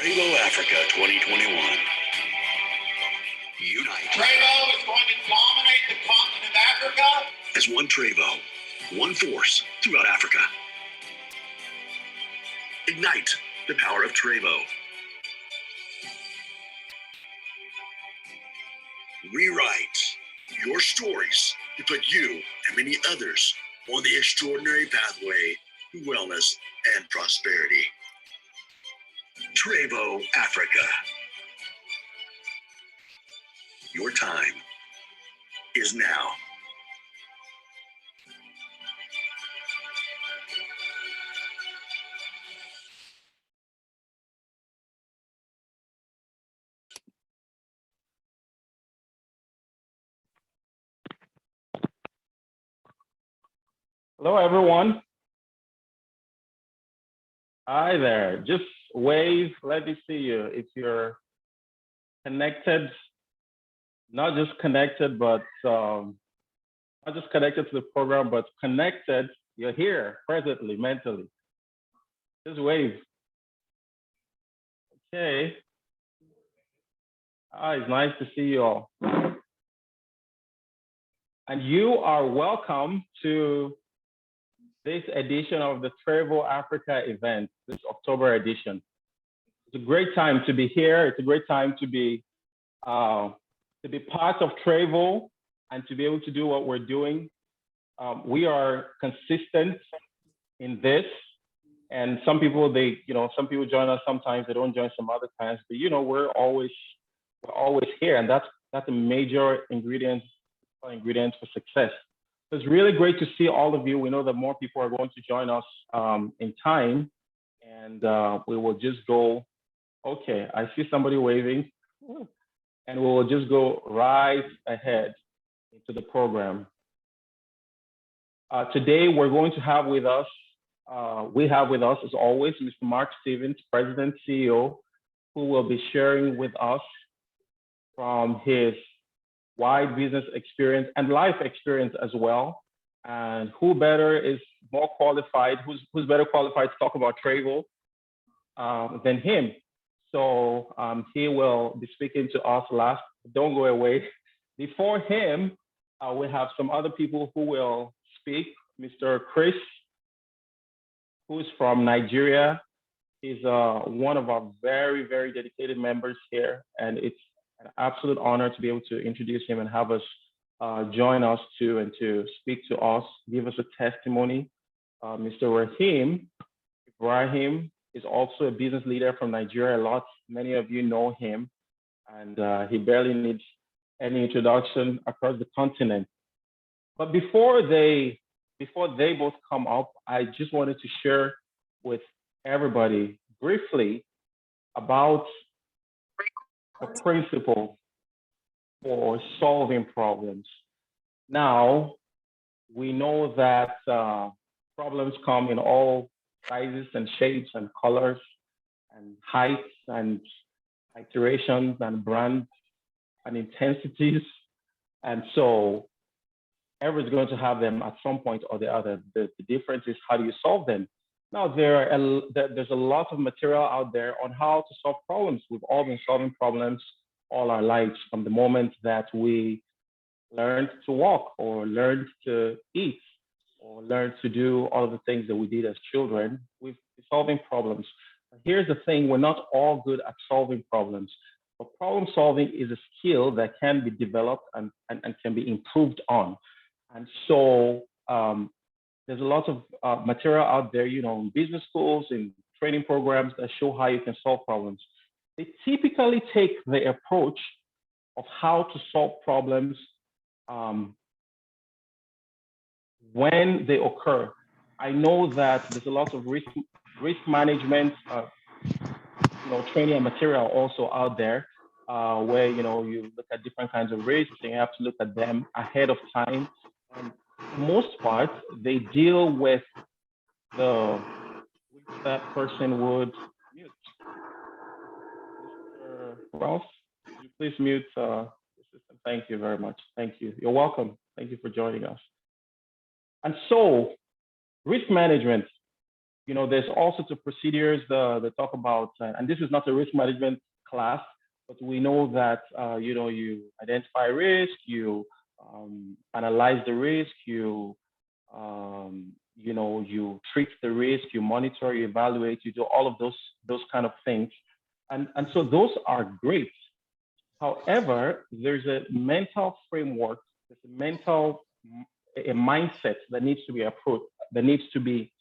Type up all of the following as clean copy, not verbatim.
Trevo Africa 2021. Unite. Trevo is going to dominate the continent of Africa. As one Trevo, one force throughout Africa. Ignite the power of Trevo. Rewrite your stories to put you and many others on the extraordinary pathway to wellness and prosperity. Trevo Africa. Your time is now. Hello, everyone. Hi there. Just wave. Let me see you. If you're connected, not just connected, but not just connected to the program, but connected. You're here presently, mentally. Just wave. Okay. It's nice to see you all. And you are welcome to this edition of the Trevo Africa event, this October edition. It's a great time to be here. It's a great time to be part of Trevo and to be able to do what we're doing. We are consistent in this, and some people some people join us sometimes. They don't join some other times, but we're always here, and that's a major ingredient for success. It's really great to see all of you. We know that more people are going to join us in time, and we will just go. Okay, I see somebody waving, and we will just go right ahead into the program. Today, we're going to have with us, as always, Mr. Mark Stevens, President, CEO, who will be sharing with us from his wide business experience and life experience as well. And who better is more qualified, who's better qualified to talk about Trevo than him? So he will be speaking to us last. Don't go away. Before him, we have some other people who will speak. Mr. Chris, who's from Nigeria. He's one of our very, very dedicated members here. And it's an absolute honor to be able to introduce him and have us join us and to speak to us, give us a testimony. Mr. Rahim Ibrahim is also a business leader from Nigeria. Many of you know him, and he barely needs any introduction across the continent. But before they both come up, I just wanted to share with everybody briefly about a principle for solving problems. Now, we know that problems come in all sizes and shapes and colors and heights and iterations and brands and intensities. And so everyone's going to have them at some point or the other. The difference is, how do you solve them? Now, there's a lot of material out there on how to solve problems. We've all been solving problems all our lives, from the moment that we learned to walk or learned to eat or learned to do all of the things that we did as children. We've been solving problems. Here's the thing, we're not all good at solving problems. But problem solving is a skill that can be developed and can be improved on. And so there's a lot of material out there, in business schools, in training programs that show how you can solve problems. They typically take the approach of how to solve problems when they occur. I know that there's a lot of risk management, training and material also out there, where you look at different kinds of risks and you have to look at them ahead of time. And for the most part, they deal with that person would mute. Mr. Ralph, could you please mute the system? Thank you very much. Thank you. You're welcome. Thank you for joining us. And so, risk management. there's all sorts of procedures that talk about, and this is not a risk management class, but we know that, you identify risk, you analyze the risk, you treat the risk, you monitor, you evaluate, you do all of those kind of things. And so those are great. However, there's a mental framework, there's a mindset that needs to be approached, that needs to be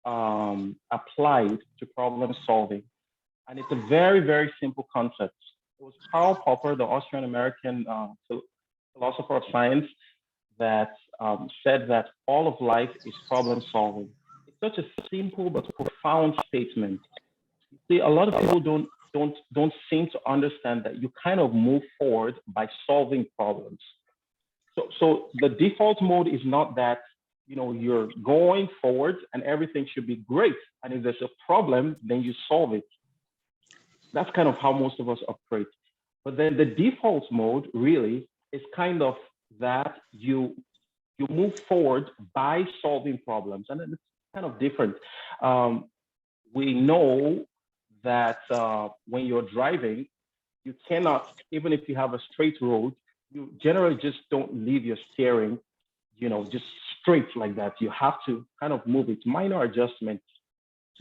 applied to problem solving. And it's a very, very simple concept. It was Karl Popper, the Austrian American philosopher of science, that said that all of life is problem solving. It's such a simple but profound statement. You see, a lot of people don't seem to understand that you kind of move forward by solving problems. So the default mode is not that you're going forward and everything should be great. And if there's a problem, then you solve it. That's kind of how most of us operate. But then the default mode really is kind of that you move forward by solving problems, and it's kind of different. We know that when you're driving, you cannot, even if you have a straight road, you generally just don't leave your steering, just straight like that. You have to kind of move it. Minor adjustments,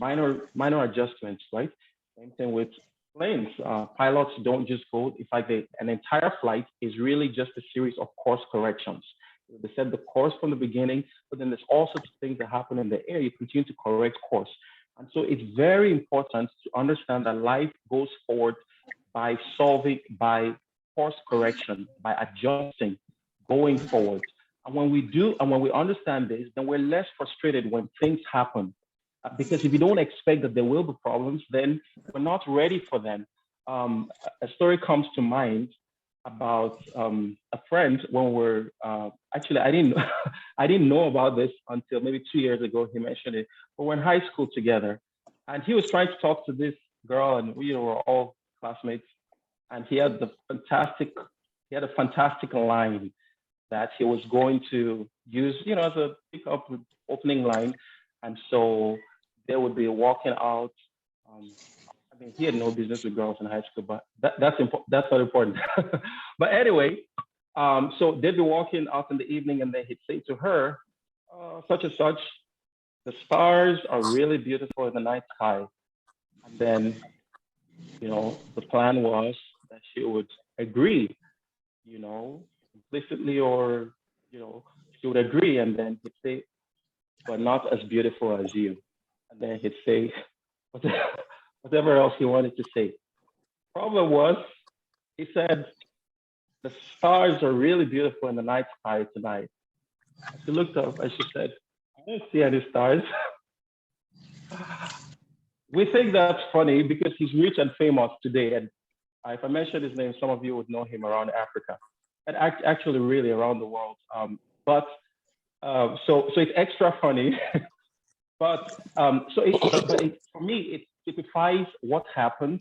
right? Same thing with planes. Pilots don't just go. In fact, an entire flight is really just a series of course corrections. They set the course from the beginning, but then there's all sorts of things that happen in the air. You continue to correct course. And so it's very important to understand that life goes forward by solving, by course correction, by adjusting, going forward. And when we do, and when we understand this, then we're less frustrated when things happen. Because if you don't expect that there will be problems, then we're not ready for them. A story comes to mind about a friend when we're actually I didn't I didn't know about this until maybe 2 years ago. He mentioned it. But we're in high school together, and he was trying to talk to this girl, and we were all classmates. And he had a fantastic line that he was going to use, as a pickup opening line. And so they would be walking out. He had no business with girls in high school, but that's not important. But anyway, so they'd be walking out in the evening, and then he'd say to her, such and such, the stars are really beautiful in the night sky. And then, the plan was that she would agree, implicitly, or, she would agree. And then he'd say, but not as beautiful as you. And then he'd say whatever else he wanted to say. Problem was, he said, the stars are really beautiful in the night sky tonight. She looked up and she said, I don't see any stars. We think that's funny because he's rich and famous today. And if I mention his name, some of you would know him around Africa, and actually really around the world. So it's extra funny. But for me, it typifies what happens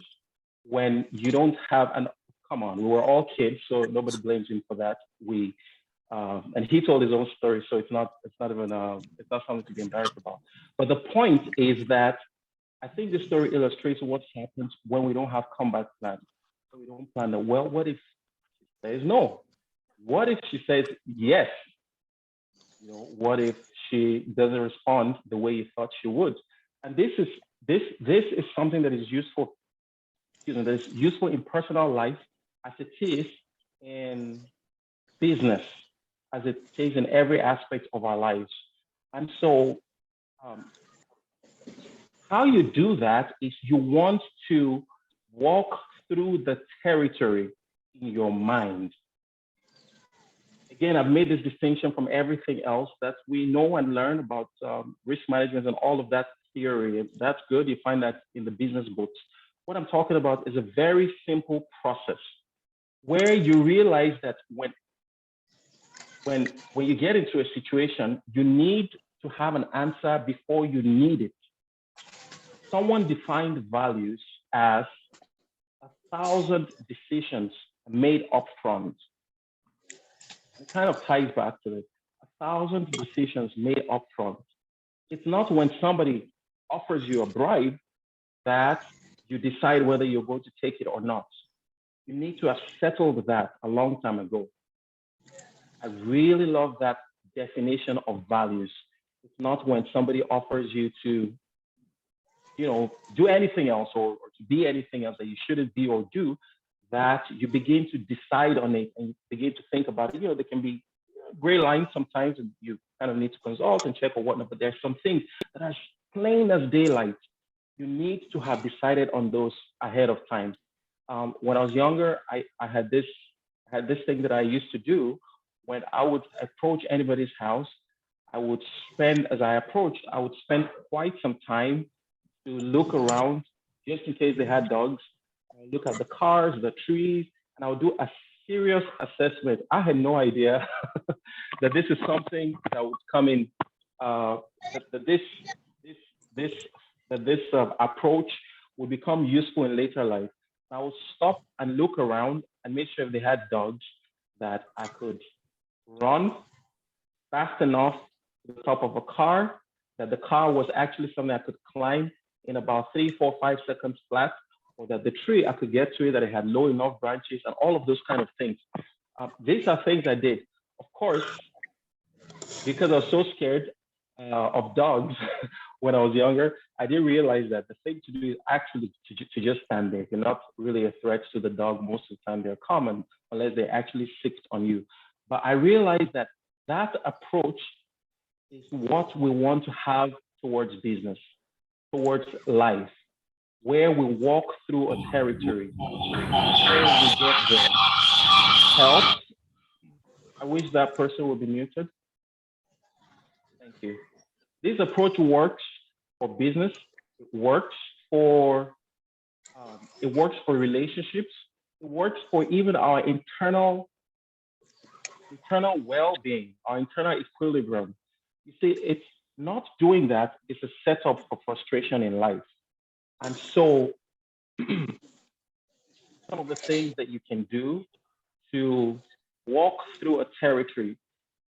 when you don't have an. Come on, we were all kids, so nobody blames him for that. And he told his own story, so it's not something to be embarrassed about. But the point is that I think the story illustrates what happens when we don't have combat plans. So we don't plan that. Well, what if she says no? What if she says yes? What if she doesn't respond the way you thought she would? And this is something that is useful. That is useful in personal life, as it is in business, as it is in every aspect of our lives. And so, how you do that is you want to walk through the territory in your mind. Again, I've made this distinction from everything else that we know and learn about risk management and all of that theory. That's good. You find that in the business books. What I'm talking about is a very simple process where you realize that when you get into a situation, you need to have an answer before you need it. Someone defined values as 1,000 decisions made upfront. It kind of ties back to it. 1,000 decisions made upfront. It's not when somebody offers you a bribe, that you decide whether you're going to take it or not. You need to have settled that a long time ago. I really love that definition of values. It's not when somebody offers you to, do anything else, or to be anything else that you shouldn't be or do, that you begin to decide on it and you begin to think about it. There can be gray lines sometimes, and you kind of need to consult and check or whatnot, but there's some things that are plain as daylight. You need to have decided on those ahead of time. When I was younger, I had this thing that I used to do. When I would approach anybody's house, as I approached, I would spend quite some time to look around just in case they had dogs. I would look at the cars, the trees, and I would do a serious assessment. I had no idea that this is something that would come in, that this approach would become useful in later life. I would stop and look around and make sure if they had dogs, that I could run fast enough to the top of a car, that the car was actually something I could climb in about 3, 4, 5 seconds flat, or that the tree I could get to it, that it had low enough branches, and all of those kind of things. These are things I did. Of course, because I was so scared of dogs when I was younger, I didn't realize that the thing to do is actually to just stand there. You're not really a threat to the dog most of the time. They're common unless they actually fix on you. But I realized that that approach is what we want to have towards business, towards life, where we walk through a territory, where we get there. Help. I wish that person would be muted. Thank you. This approach works for business. It works for relationships. It works for even our internal well-being, our internal equilibrium. You see, it's not doing that. It's a setup for frustration in life. And so, some of the things that you can do to walk through a territory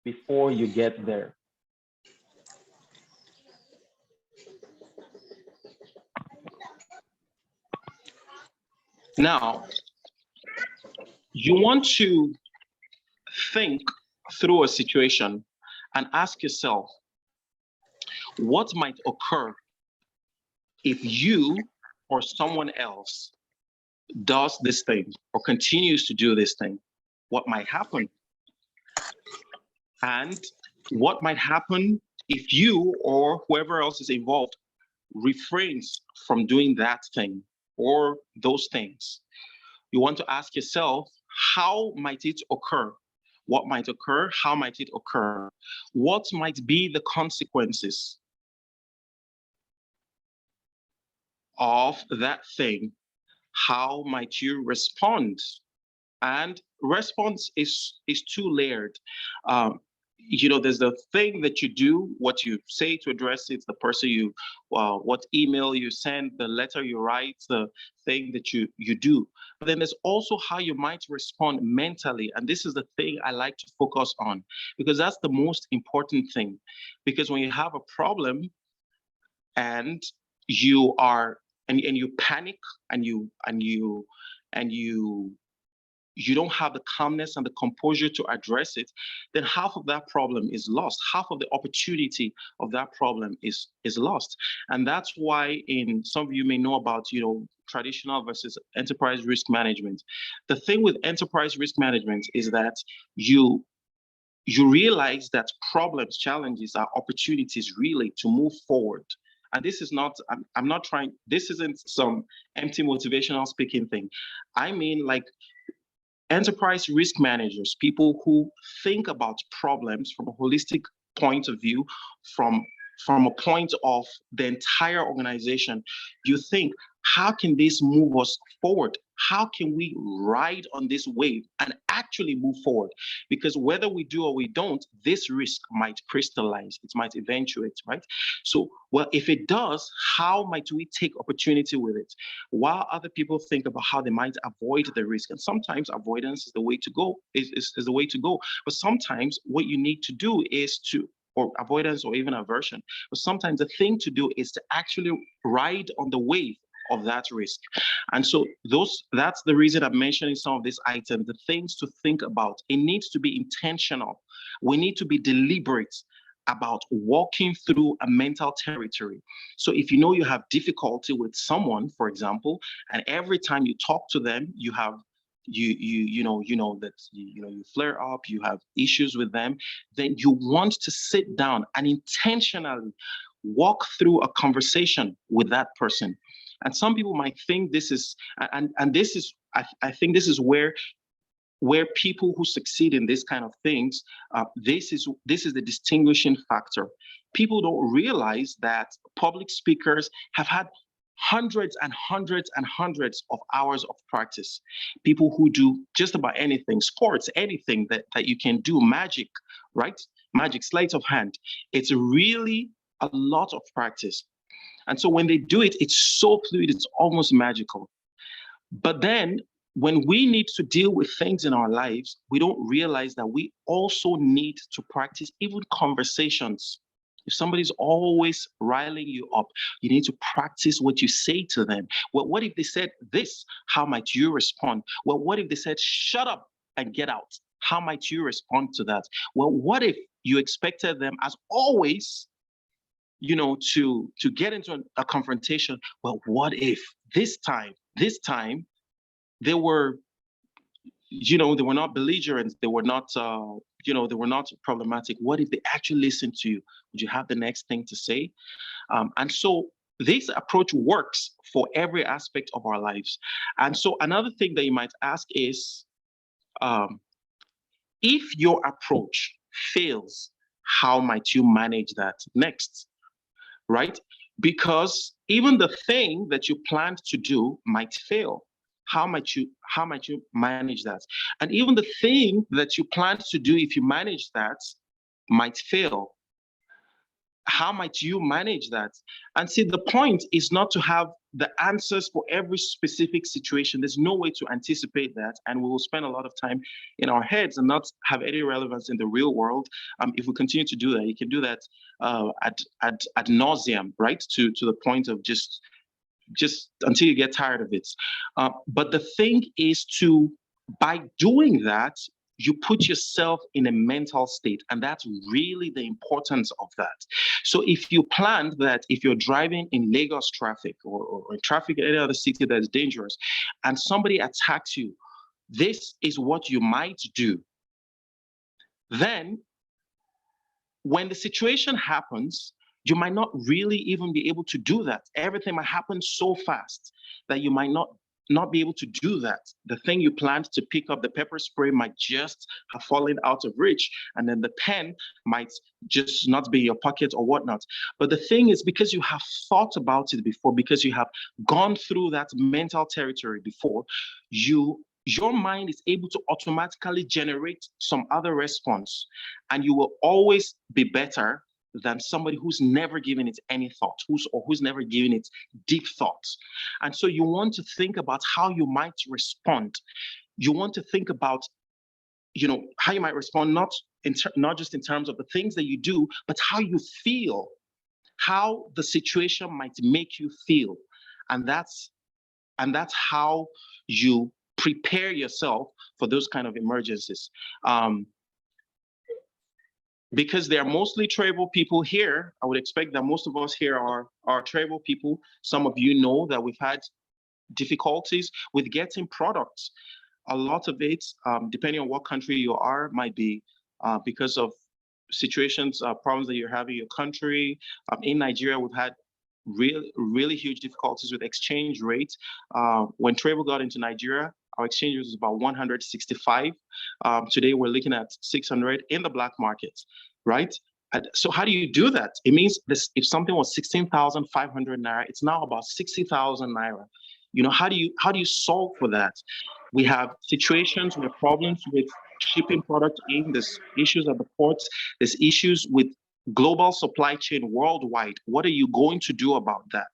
before you get there. Now, you want to think through a situation and ask yourself, what might occur if you or someone else does this thing or continues to do this thing? What might happen? And what might happen if you or whoever else is involved refrains from doing that thing or those things? You want to ask yourself, how might it occur? What might occur? How might it occur? What might be the consequences of that thing? How might you respond? And response is two-layered. There's the thing that you do, what you say to address it, the person what email you send, the letter you write, the thing that you do. But then there's also how you might respond mentally. And this is the thing I like to focus on, because that's the most important thing. Because when you have a problem and you panic and you don't have the calmness and the composure to address it, then half of that problem is lost. Half of the opportunity of that problem is lost. And that's why some of you may know about, traditional versus enterprise risk management. The thing with enterprise risk management is that you realize that problems, challenges are opportunities really to move forward. And this is not, I'm not trying, this isn't some empty motivational speaking thing. I mean, like, enterprise risk managers, people who think about problems from a holistic point of view, from a point of the entire organization. You think, how can this move us forward? How can we ride on this wave and actually move forward? Because whether we do or we don't, this risk might crystallize, it might eventuate, right? So, well, if it does, how might we take opportunity with it? While other people think about how they might avoid the risk. And sometimes avoidance is the way to go, is the way to go. But sometimes what you need to do is to or avoidance or even aversion. But sometimes the thing to do is to actually ride on the wave of that risk. And so that's the reason I'm mentioning some of these items, the things to think about. It needs to be intentional. We need to be deliberate about walking through a mental territory. So if you know you have difficulty with someone, for example, and every time you talk to them, you have you flare up, you have issues with them, then you want to sit down and intentionally walk through a conversation with that person. And some people might think this is, and this is, I think this is where people who succeed in this kind of things, this is the distinguishing factor. People don't realize that public speakers have had hundreds and hundreds and hundreds of hours of practice. People who do just about anything, sports, anything that you can do, magic, right? Magic, sleight of hand. It's really a lot of practice. And so when they do it, it's so fluid, it's almost magical. But then when we need to deal with things in our lives, we don't realize that we also need to practice even conversations. If somebody's always riling you up, you need to practice what you say to them. Well, what if they said this? How might you respond? Well, what if they said, shut up and get out? How might you respond to that? Well, what if you expected them, as always, to get into a confrontation? Well, what if this time, they were, they were not belligerent, they were not, they were not problematic. What if they actually listened to you? Would you have the next thing to say? And so this approach works for every aspect of our lives. And so another thing that you might ask is, if your approach fails, how might you manage that next? Right? Because even the thing that you planned to do might fail. How might you manage that? And even the thing that you planned to do, if you manage that, might fail. How might you manage that? And see, the point is not to have the answers for every specific situation. There's no way to anticipate that. And we will spend a lot of time in our heads and not have any relevance in the real world. If we continue to do that, you can do that ad nauseum, right? To the point of just until you get tired of it. But the thing is by doing that, you put yourself in a mental state, and that's really the importance of that. So if you planned that, if you're driving in Lagos traffic or in traffic in any other city that's dangerous, and somebody attacks you, this is what you might do. Then when the situation happens, you might not really even be able to do that. Everything might happen so fast that you might not be able to do that. The thing you planned to pick up, the pepper spray, might just have fallen out of reach, and then the pen might just not be in your pocket or whatnot. But the thing is, because you have thought about it before, because you have gone through that mental territory before, your mind is able to automatically generate some other response, and you will always be better than somebody who's never given it any thought, who's never given it deep thoughts. And so you want to think about how you might respond. You want to think about, how you might respond, not just in terms of the things that you do, but how you feel, how the situation might make you feel. And that's how you prepare yourself for those kind of emergencies. Because they are mostly Trevo people here, I would expect that most of us here are Trevo people. Some of you know that we've had difficulties with getting products. A lot of it, depending on what country you are, might be because of situations, problems that you're having in your country. In Nigeria, we've had really huge difficulties with exchange rates. When Trevo got into Nigeria, our exchange rate was about 165. Today, we're looking at 600 in the black market, right? And so how do you do that? It means if something was 16,500 naira, it's now about 60,000 naira. How do you solve for that? We have situations with problems with shipping product in. There's issues at the ports. There's issues with global supply chain worldwide. What are you going to do about that?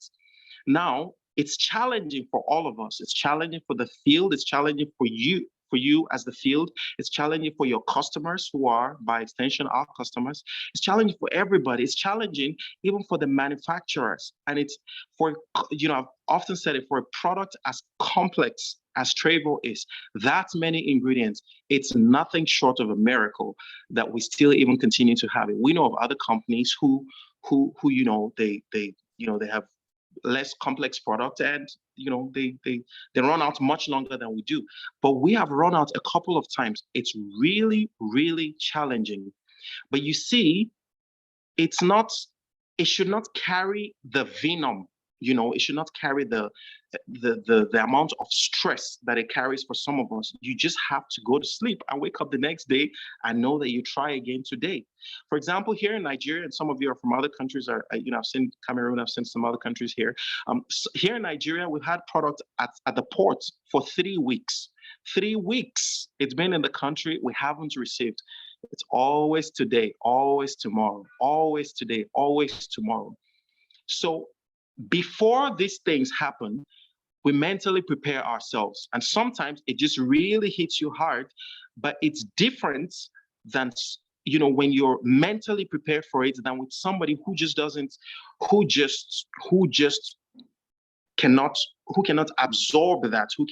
Now, it's challenging for all of us. It's challenging for the field. It's challenging for you, for you as the field. It's challenging for your customers, who are, by extension, our customers. It's challenging for everybody. It's challenging even for the manufacturers. And it's for, I've often said it, for a product as complex as Trevo is, that many ingredients, it's nothing short of a miracle that we still even continue to have it. We know of other companies who they have less complex product, and they run out much longer than we do. But we have run out a couple of times. It's really, really challenging. But you see, it should not carry the venom. It should not carry the amount of stress that it carries for some of us. You just have to go to sleep and wake up the next day and know that you try again today. For example, here in Nigeria, and some of you are from other countries, I've seen Cameroon, I've seen some other countries here. Here in Nigeria, we've had product at the port for 3 weeks. 3 weeks it's been in the country, we haven't received. It's always today, always tomorrow, always today, always tomorrow. So before these things happen, we mentally prepare ourselves. And sometimes it just really hits you hard, but it's different than, when you're mentally prepared for it, than with somebody who cannot absorb that, who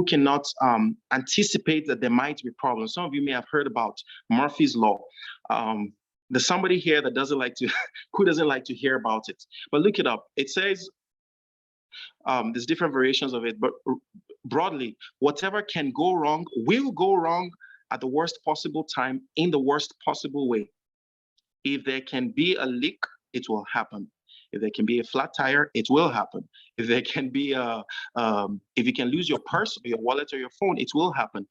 cannot anticipate that there might be problems. Some of you may have heard about Murphy's Law. There's somebody here that who doesn't like to hear about it, but look it up. It says, there's different variations of it, but broadly, whatever can go wrong will go wrong at the worst possible time, in the worst possible way. If there can be a leak, it will happen. If there can be a flat tire, it will happen. If there can be if you can lose your purse or your wallet or your phone, it will happen.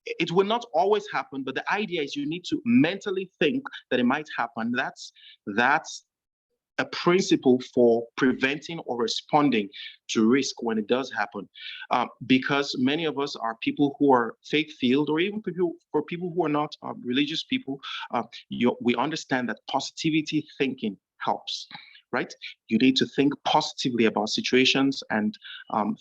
It will not always happen, but the idea is you need to mentally think that it might happen. That's a principle for preventing or responding to risk when it does happen. Because many of us are people who are faith-filled, or even for people who are not religious people, we understand that positivity thinking helps. Right? You need to think positively about situations and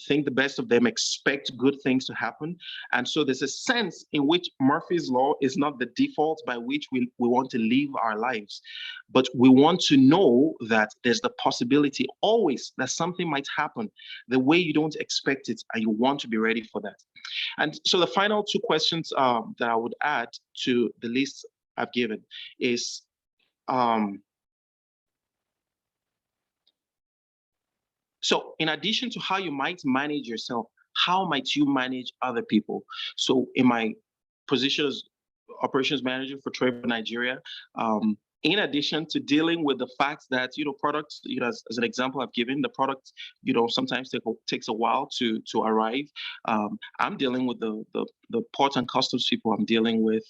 think the best of them, expect good things to happen. And so there's a sense in which Murphy's Law is not the default by which we want to live our lives, but we want to know that there's the possibility always that something might happen the way you don't expect it, and you want to be ready for that. And so the final 2 questions that I would add to the list I've given is, so in addition to how you might manage yourself, how might you manage other people? So in my position as operations manager for Trevo Nigeria, in addition to dealing with the fact that, products, as an example I've given, the product, sometimes takes a while to arrive. I'm dealing with the port and customs people. I'm dealing with,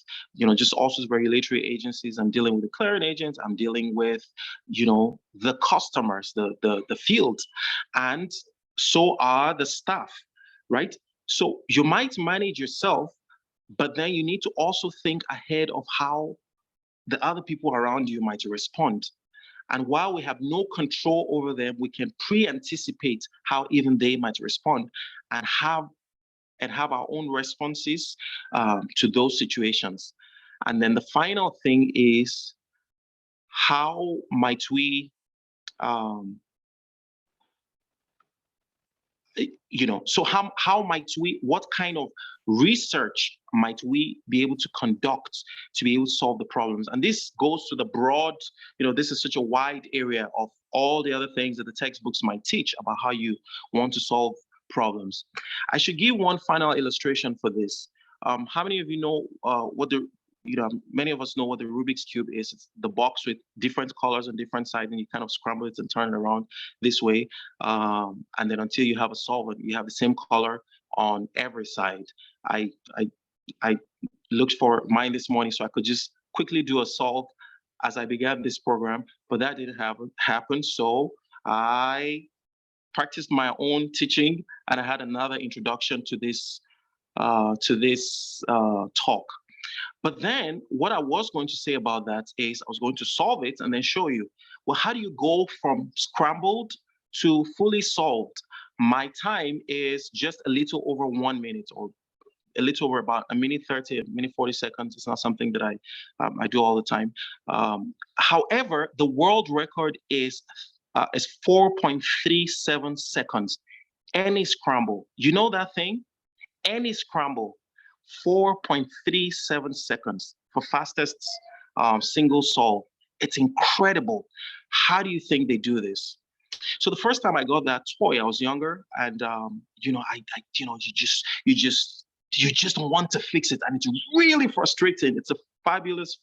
just also regulatory agencies. I'm dealing with the clearing agents. I'm dealing with, the customers, the field, and so are the staff, right? So you might manage yourself, but then you need to also think ahead of how the other people around you might respond. And while we have no control over them, we can pre-anticipate how even they might respond, and have our own responses to those situations. And then the final thing is, how might we, so how might we, what kind of research might we be able to conduct to be able to solve the problems? And this goes to the broad, this is such a wide area of all the other things that the textbooks might teach about how you want to solve problems. I should give one final illustration for this. How many of you know many of us know what the Rubik's Cube is. It's the box with different colors on different sides, and you kind of scramble it and turn it around this way. And then until you have a solvent, you have the same color on every side. I looked for mine this morning so I could just quickly do a solve as I began this program, but that didn't happen. So I practiced my own teaching, and I had another introduction to this talk. But then what I was going to say about that is I was going to solve it and then show you, well, how do you go from scrambled to fully solved? My time is just a little over 1 minute, or a little over about a minute 30, a minute 40 seconds. It's not something that I do all the time. However, the world record is 4.37 seconds. Any scramble, you know that thing? Any scramble, 4.37 seconds for fastest single solve. It's incredible. How do you think they do this? So the first time I got that toy, I was younger, and you know, you just want to fix it, and it's really frustrating. It's a fabulous.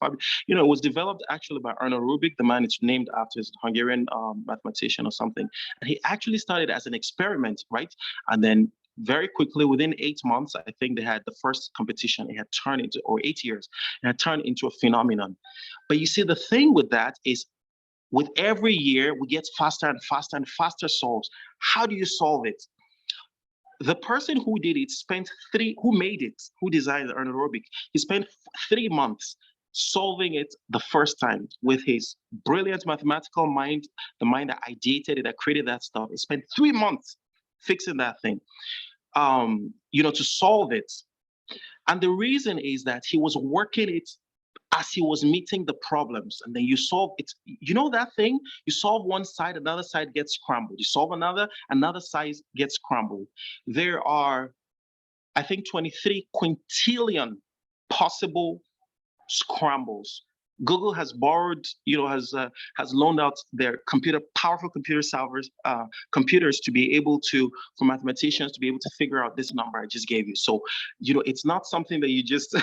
You know, it was developed actually by Erno Rubik, the man it's named after, is a Hungarian mathematician or something, and he actually started as an experiment, right? And then very quickly, within 8 months, I think they had the first competition. It had turned into, or 8 years, it had turned into a phenomenon. But you see, the thing with that is, with every year, we get faster and faster and faster solves. How do you solve it? The person who did it who designed the Erno Rubik, he spent 3 months solving it the first time with his brilliant mathematical mind, the mind that ideated it, that created that stuff. He spent 3 months fixing that thing, you know, to solve it. And the reason is that he was working it as he was meeting the problems, and then you solve it. You know that thing? You solve one side, another side gets scrambled. You solve another side gets scrambled. There are, I think, 23 quintillion possible scrambles. Google has borrowed, you know, has loaned out their powerful computer solvers, computers to be able to, for mathematicians to be able to figure out this number I just gave you. So, you know, it's not something that you just,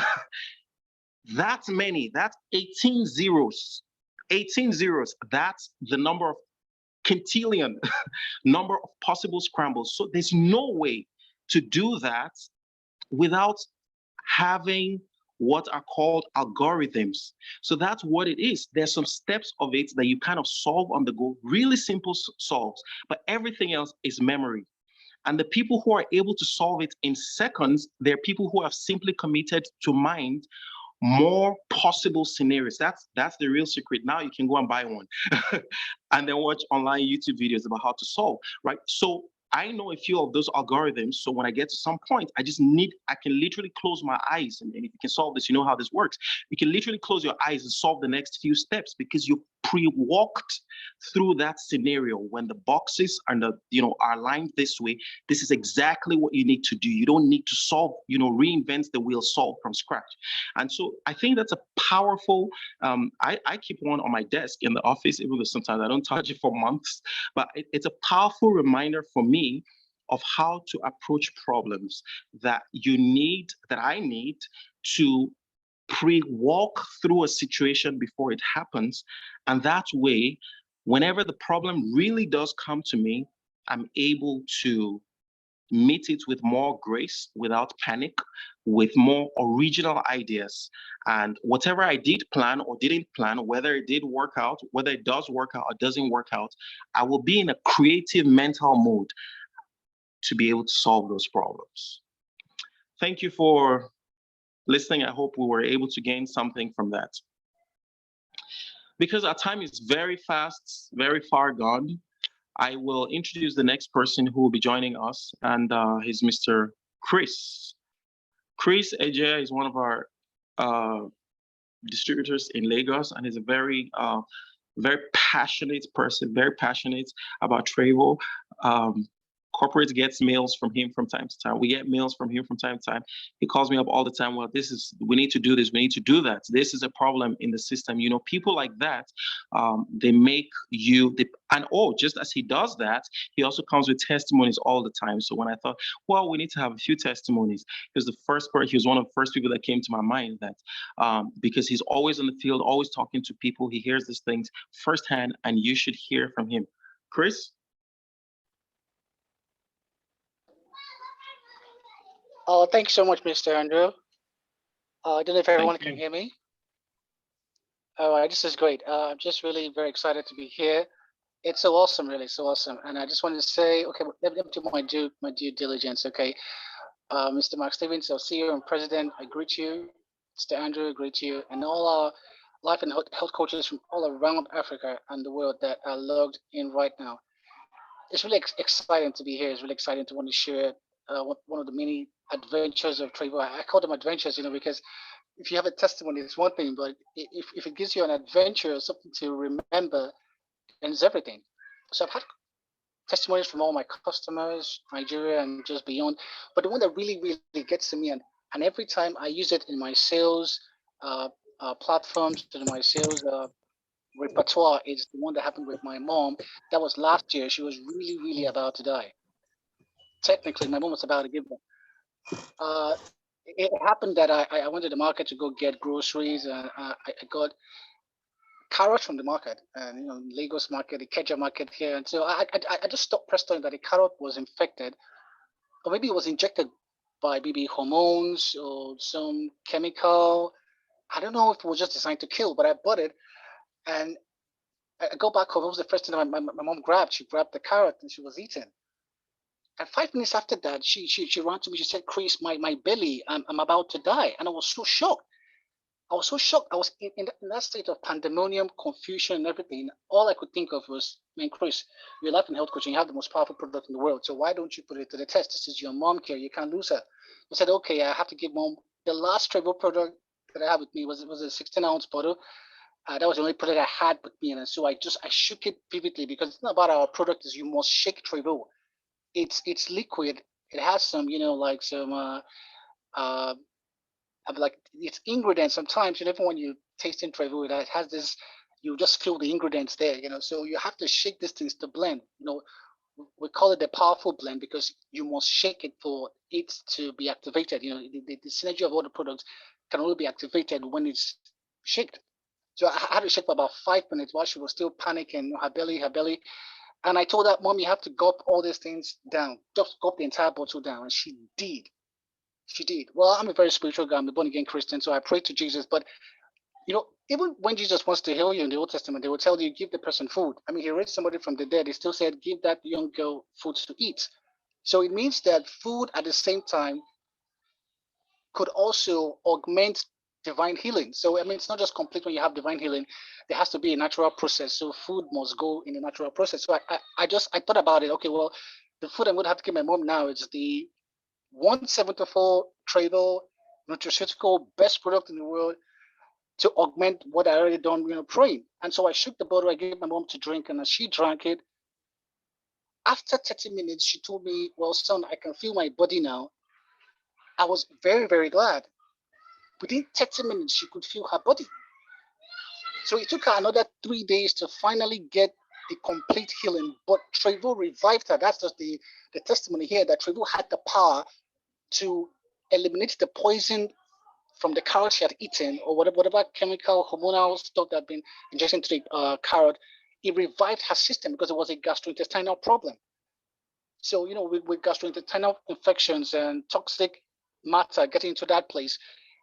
that's many, that's 18 zeros, that's the number of quintillion, number of possible scrambles. So there's no way to do that without having what are called algorithms. So that's what it is. There's some steps of it that you kind of solve on the go, really simple solves, but everything else is memory. And the people who are able to solve it in seconds, they're people who have simply committed to mind more possible scenarios. That's the real secret. Now you can go and buy one and then watch online YouTube videos about how to solve, right? So I know a few of those algorithms. So when I get to some point, I can literally close my eyes. And if you can solve this, you know how this works. You can literally close your eyes and solve the next few steps because you pre-walked through that scenario. When the boxes are lined this way, this is exactly what you need to do. You don't need to solve, reinvent the wheel, solve from scratch. And so I think that's a powerful, I keep one on my desk in the office, even though sometimes I don't touch it for months, but it's a powerful reminder for me of how to approach problems that I need to pre-walk through a situation before it happens. And that way, whenever the problem really does come to me, I'm able to meet it with more grace, without panic, with more original ideas. And whatever I did plan or didn't plan, whether it did work out, whether it does work out or doesn't work out, I will be in a creative mental mode to be able to solve those problems. Thank you for listening. I hope we were able to gain something from that. Because our time is very fast, very far gone, I will introduce the next person who will be joining us, and he's Mr. Chris. Chris Eje is one of our distributors in Lagos, and he's a very passionate person, very passionate about Trevo. Corporate gets mails from him from time to time. We get mails from him from time to time. He calls me up all the time. Well, we need to do this. We need to do that. This is a problem in the system. People like that, they make you, just as he does that, he also comes with testimonies all the time. So when I thought, well, we need to have a few testimonies, he was one of the first people that came to my mind, that because he's always in the field, always talking to people. He hears these things firsthand, and you should hear from him. Chris? Oh, thank you so much, Mr. Andrew. I don't know if everyone can hear me. All right, this is great. I'm just really very excited to be here. It's so awesome, really, so awesome. And I just wanted to say, okay, let me do my due diligence, okay? Mr. Mark Stevens, our CEO and President, I greet you. Mr. Andrew, I greet you. And all our life and health coaches from all around Africa and the world that are logged in right now. It's really exciting to be here. It's really exciting to want to share one of the many adventures of Trevo. I call them adventures, because if you have a testimony, it's one thing, but if it gives you an adventure or something to remember, then it's everything. So I've had testimonies from all my customers, Nigeria and just beyond. But the one that really, really gets to me, and every time I use it in my sales platforms, in my sales repertoire, is the one that happened with my mom. That was last year. She was really, really about to die. Technically, my mom was about to give birth. It happened that I went to the market to go get groceries, and I got carrots from the market, and Lagos market, the Keja market here, and so I just stopped pressed on that the carrot was infected, or maybe it was injected by maybe hormones or some chemical. I don't know if it was just designed to kill, but I bought it, and I go back home. It was the first thing my mom grabbed. She grabbed the carrot and she was eating. And 5 minutes after that, she ran to me. She said, "Chris, my belly, I'm about to die." And I was so shocked. I was so shocked. I was in that state of pandemonium, confusion, and everything. All I could think of was, "Man, Chris, you're a life and health coach, and you have the most powerful product in the world. So why don't you put it to the test? This is your mom care. You can't lose her." I said, "Okay, I have to give mom the last Trevo product that I have with me was a 16-ounce bottle. That was the only product I had with me, and so I shook it vividly, because it's not about our product. Is you must shake Trevo. It's liquid. It has some, like some like its ingredients. Sometimes, even when you taste in Trevo, it has this. You just feel the ingredients there. So you have to shake these things to blend. We call it the powerful blend because you must shake it for it to be activated. The synergy of all the products can only be activated when it's shaked. So I had to shake for about 5 minutes while she was still panicking, her belly. And I told her, "Mom, you have to gulp all these things down. Just gulp the entire bottle down." And she did. She did. Well, I'm a very spiritual guy. I'm a born again Christian, so I pray to Jesus. But even when Jesus wants to heal you in the Old Testament, they will tell you, give the person food. I mean, he raised somebody from the dead. He still said, give that young girl food to eat. So it means that food at the same time could also augment divine healing. So I mean, it's not just complete when you have divine healing. There has to be a natural process. So food must go in a natural process. So I thought about it. Okay, well, the food I'm going to have to give my mom now is the 174 Trevo nutraceutical best product in the world to augment what I already done, praying. And so I shook the bottle. I gave my mom to drink, and as she drank it, after 30 minutes, she told me, "Well, son, I can feel my body now." I was very, very glad. Within 30 minutes, she could feel her body. So it took her another 3 days to finally get the complete healing. But Trevo revived her. That's just the testimony here, that Trevo had the power to eliminate the poison from the carrot she had eaten, or whatever chemical, hormonal stuff that had been injected into the carrot. It revived her system because it was a gastrointestinal problem. So, with gastrointestinal infections and toxic matter getting into that place,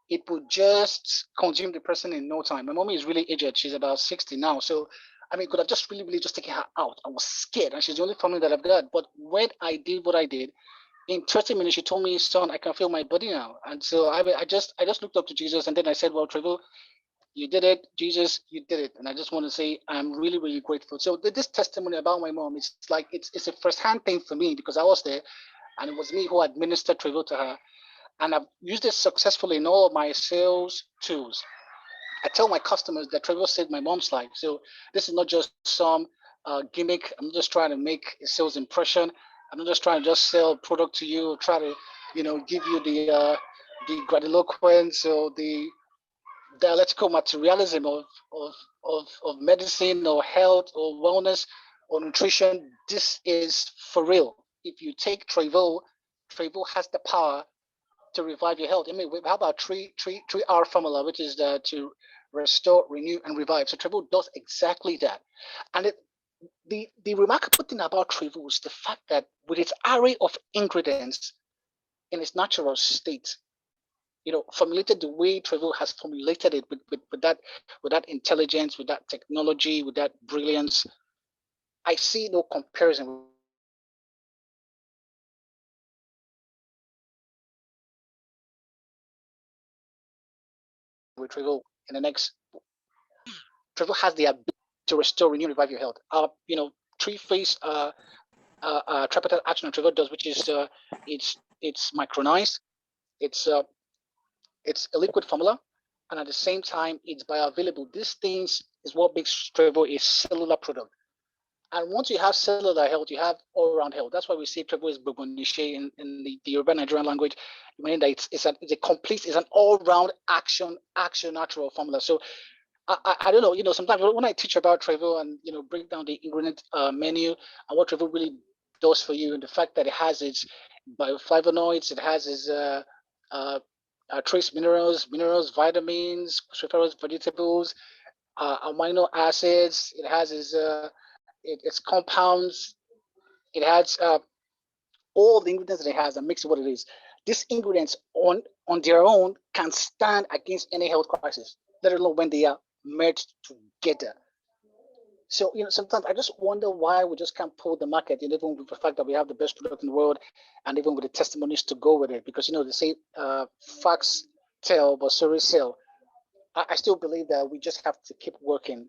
it would just consume the person in no time. My mommy is really aged. She's about 60 now. So, I mean, could have just really, really just taken her out. I was scared, and she's the only family that I've got. But when I did what I did, in 30 minutes, she told me, "Son, I can feel my body now." And so I just looked up to Jesus, and then I said, "Well, Trevo, you did it. Jesus, you did it." And I just want to say I'm really, really grateful. So this testimony about my mom, it's like it's a first-hand thing for me because I was there, and it was me who administered Trevo to her. And I've used it successfully in all of my sales tools. I tell my customers that Trevo saved my mom's life. So this is not just some gimmick. I'm just trying to make a sales impression. I'm not just trying to just sell product to you, try to, give you the grandiloquence or the dialectical materialism of medicine or health or wellness or nutrition. This is for real. If you take Trevo, Trevo has the power to revive your health. I mean, how about 3R formula, which is to restore, renew, and revive. So Trevo does exactly that. And the remarkable thing about Trevo is the fact that with its array of ingredients in its natural state, formulated the way Trevo has formulated it with that intelligence, with that technology, with that brilliance, I see no comparison with Trevo in the next. Trevo has the ability to restore, renew, revive your health. Three-phase tripartite action on Trevo does, which is it's micronized, It's a liquid formula, and at the same time, it's bioavailable. These things is what makes Trevo a cellular product. And once you have cellular health, you have all-round health. That's why we say Trevo is Boboniche in the Yoruba Nigerian language, meaning that it's an all-round action natural formula. So I don't know, sometimes when I teach about Trevo and break down the ingredient menu and what Trevo really does for you, and the fact that it has its bioflavonoids, it has its trace minerals, vitamins, cruciferous vegetables, amino acids. It has its compounds. It has all the ingredients that it has that makes it what it is. These ingredients on their own can stand against any health crisis, let alone when they are merged together. So sometimes I just wonder why we just can't pull the market, even with the fact that we have the best product in the world, and even with the testimonies to go with it. Because they say facts tell, but stories sell. I still believe that we just have to keep working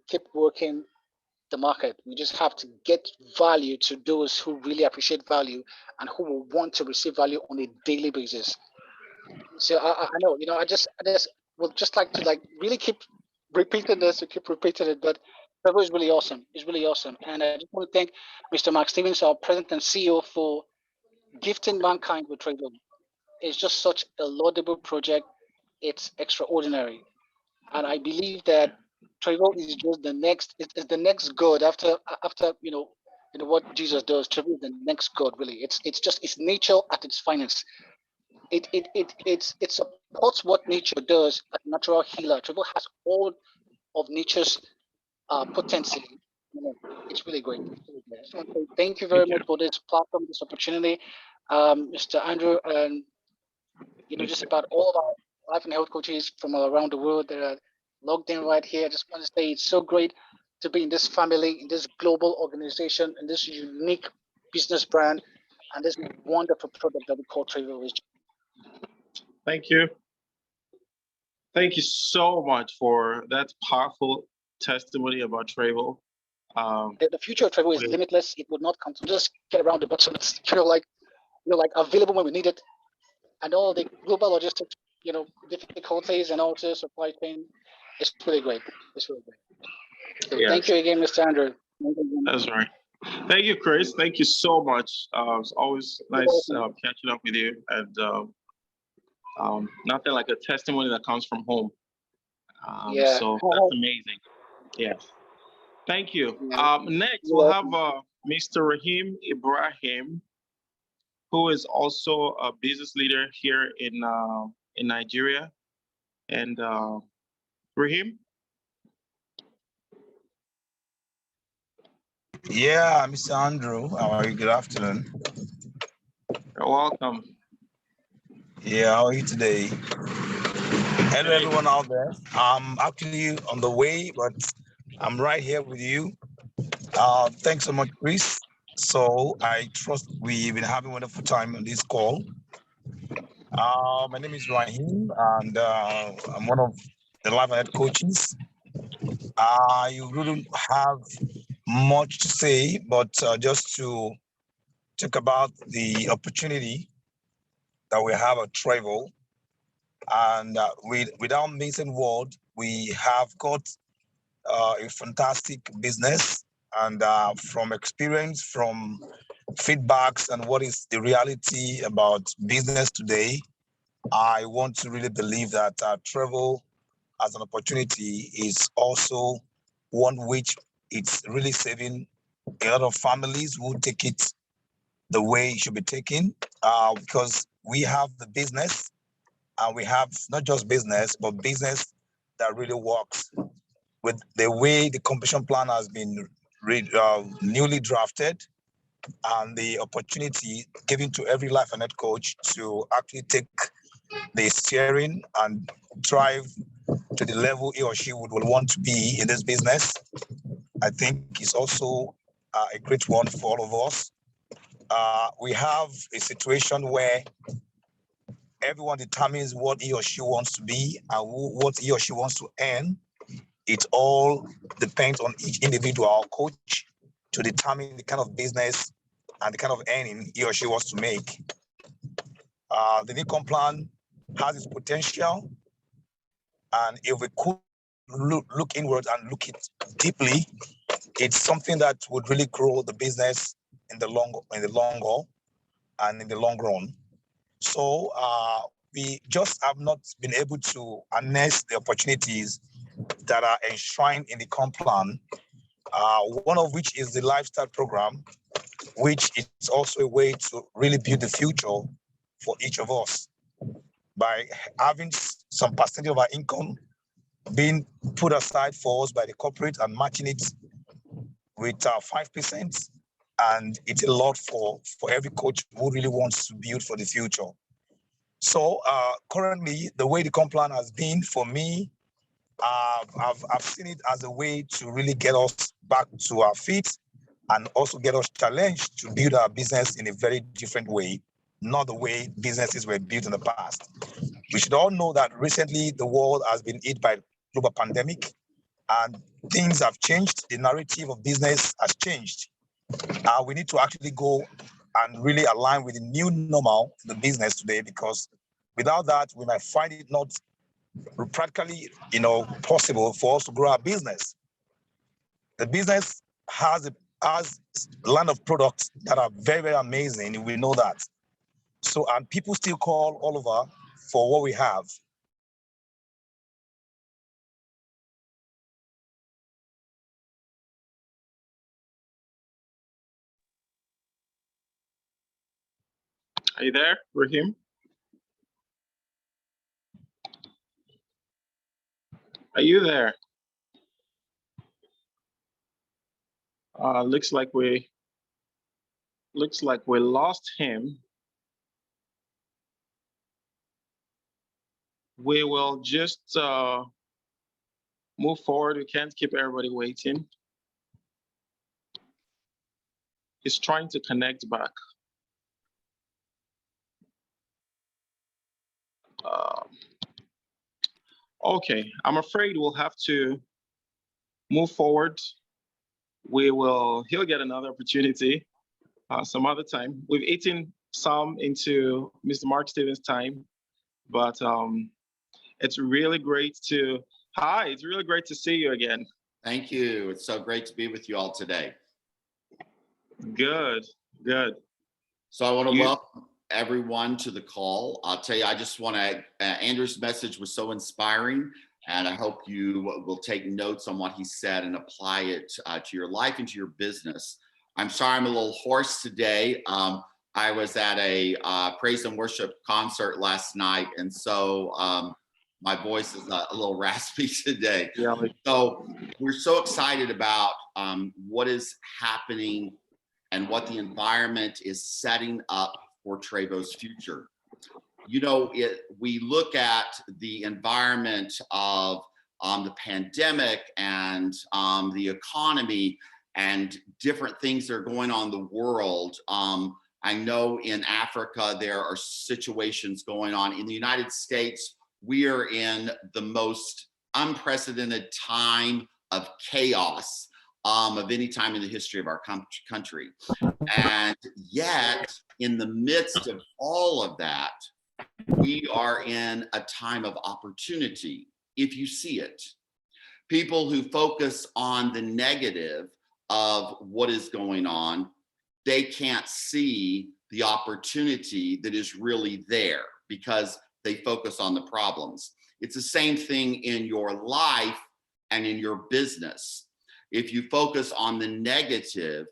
the market. We just have to get value to those who really appreciate value and who will want to receive value on a daily basis. So I know, I just would just like to really keep repeating this, but Trevor is really awesome. It's really awesome. And I just want to thank Mr. Mark Stevens, our president and CEO, for gifting mankind with Trevor. It's just such a laudable project. It's extraordinary. And I believe that Trevo is just the next. It's the next God after what Jesus does. Trevo is the next God. Really, it's nature at its finest. It supports what nature does as a natural healer. Trevo has all of nature's potency. It's really great. So thank you very much for this platform, this opportunity, Mr. Andrew, and just about all of our life and health coaches from around the world that are logged in right here. I just want to say it's so great to be in this family, in this global organization, in this unique business brand, and this wonderful product that we call Trevo. Thank you. Thank you so much for that powerful testimony about Trevo. The future of Trevo is limitless. It would not come to just get around the button. It's like available when we need it, and all the global logistics, difficulties and also supply chain. It's really great. It's really great. So Thank you again, Mr. Andrew. That's right. Thank you, Chris. Thank you so much. It's always nice catching up with you, and nothing like a testimony that comes from home. So that's amazing. Yes. Thank you. Next, we'll have Mr. Rahim Ibrahim, who is also a business leader here in Nigeria. And Rahim? Yeah, Mr. Andrew, how are you? Good afternoon. You're welcome. Yeah, how are you today? Hello, everyone out there. I'm actually on the way, but I'm right here with you. Thanks so much, Chris. So I trust we've been having a wonderful time on this call. My name is Rahim, and I'm one of the life head coaches. I wouldn't have much to say, but just to talk about the opportunity that we have at Trevo. And without missing word, we have got a fantastic business. And from experience, from feedbacks, and what is the reality about business today, I want to really believe that Trevo as an opportunity is also one which it's really saving a lot of families who take it the way it should be taken, because we have the business, and we have not just business, but business that really works with the way the competition plan has been newly drafted, and the opportunity given to every life and health coach to actually take the steering and drive to the level he or she would want to be in this business. I think is also a great one for all of us. We have a situation where everyone determines what he or she wants to be and what he or she wants to earn. It all depends on each individual coach to determine the kind of business and the kind of earning he or she wants to make. The income plan has its potential. And if we could look inwards and look it deeply, it's something that would really grow the business in the long haul and in the long run. So we just have not been able to harness the opportunities that are enshrined in the comp plan, one of which is the lifestyle program, which is also a way to really build the future for each of us by having some percentage of our income being put aside for us by the corporate and matching it with 5%. And it's a lot for every coach who really wants to build for the future. So currently, the way the comp plan has been for me, I've seen it as a way to really get us back to our feet and also get us challenged to build our business in a very different way, not the way businesses were built in the past. We should all know that recently the world has been hit by global pandemic and things have changed. The narrative of business has changed. We need to actually go and really align with the new normal in the business today, because without that, we might find it not practically, possible for us to grow our business. The business has a line of products that are very, very amazing. We know that. So, and people still call all over for what we have. Are you there, Rahim? Are you there? Looks like we lost him. We will just move forward. We can't keep everybody waiting. He's trying to connect back. Okay, I'm afraid we'll have to move forward. He'll get another opportunity some other time. We've eaten some into Mr. Mark Stevens' time, but it's really great to see you again. Thank you. It's so great to be with you all today. Good. So I want to welcome everyone to the call. I'll tell you, I just want to, Andrew's message was so inspiring, and I hope you will take notes on what he said and apply it to your life and to your business. I'm sorry I'm a little hoarse today. I was at a praise and worship concert last night, and so my voice is a little raspy today. Yeah. So we're so excited about what is happening and what the environment is setting up for Trevo's future. We look at the environment of the pandemic and the economy and different things that are going on in the world. I know in Africa, there are situations going on. In the United States, we are in the most unprecedented time of chaos of any time in the history of our country. And yet, in the midst of all of that, we are in a time of opportunity, if you see it. People who focus on the negative of what is going on, they can't see the opportunity that is really there because they focus on the problems. It's the same thing in your life and in your business. If you focus on the negative,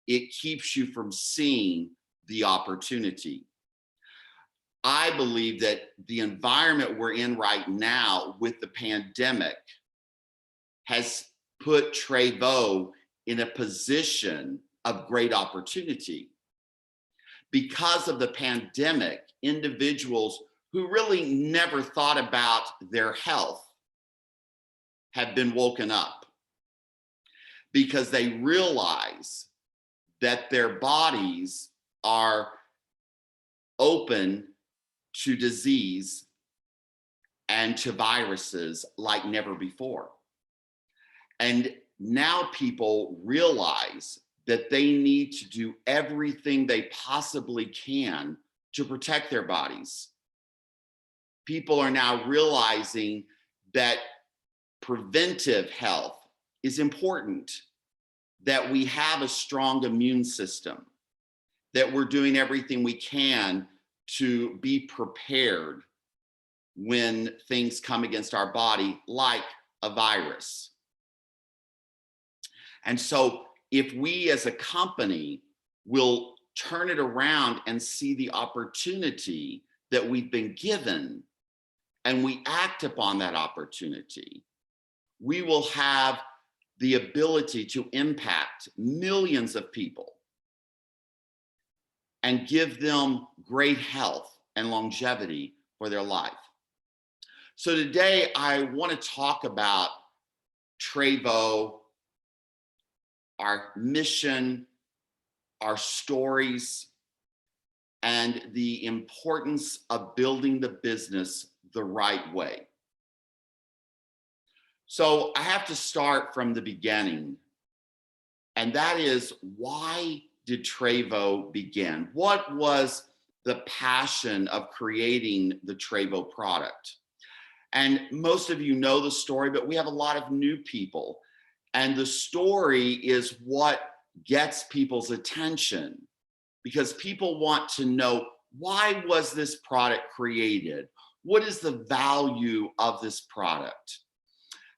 it keeps you from seeing the opportunity. I believe that the environment we're in right now with the pandemic has put Trevo in a position of great opportunity. Because of the pandemic, individuals who really never thought about their health have been woken up because they realize that their bodies are open to disease and to viruses like never before. And now people realize that they need to do everything they possibly can to protect their bodies. People are now realizing that preventive health is important, that we have a strong immune system, that we're doing everything we can to be prepared when things come against our body, like a virus. And so if we as a company will turn it around and see the opportunity that we've been given, and we act upon that opportunity, we will have the ability to impact millions of people and give them great health and longevity for their life. So today I want to talk about Trevo, our mission, our stories, and the importance of building the business the right way. So I have to start from the beginning, and that is, why did Trevo begin? What was the passion of creating the Trevo product? And most of you know the story, but we have a lot of new people. And the story is what gets people's attention, because people want to know, why was this product created? What is the value of this product?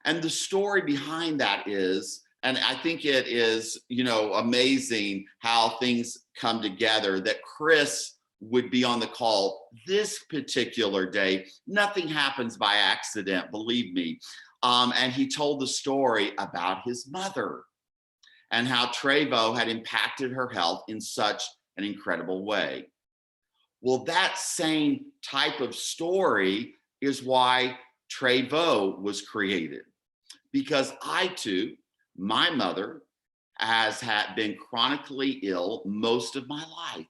And the story behind that is, and I think it is, amazing how things come together, that Chris would be on the call this particular day. Nothing happens by accident, believe me. And he told the story about his mother and how Trevo had impacted her health in such an incredible way. Well, that same type of story is why Trevo was created. Because I too, my mother has been chronically ill most of my life.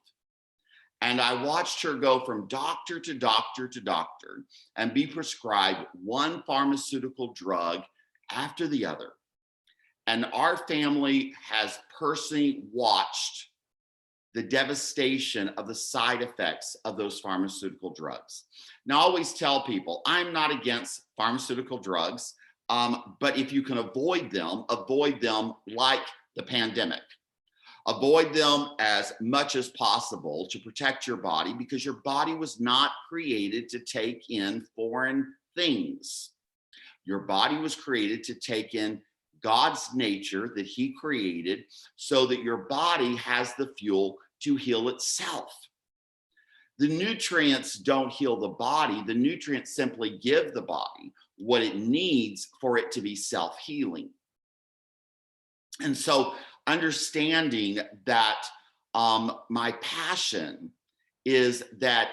And I watched her go from doctor to doctor to doctor and be prescribed one pharmaceutical drug after the other. And our family has personally watched the devastation of the side effects of those pharmaceutical drugs. Now, I always tell people, I'm not against pharmaceutical drugs, but if you can avoid them like the pandemic. Avoid them as much as possible to protect your body, because your body was not created to take in foreign things. Your body was created to take in God's nature that he created, so that your body has the fuel to heal itself. The nutrients don't heal the body. The nutrients simply give the body what it needs for it to be self-healing. And so understanding that my passion is that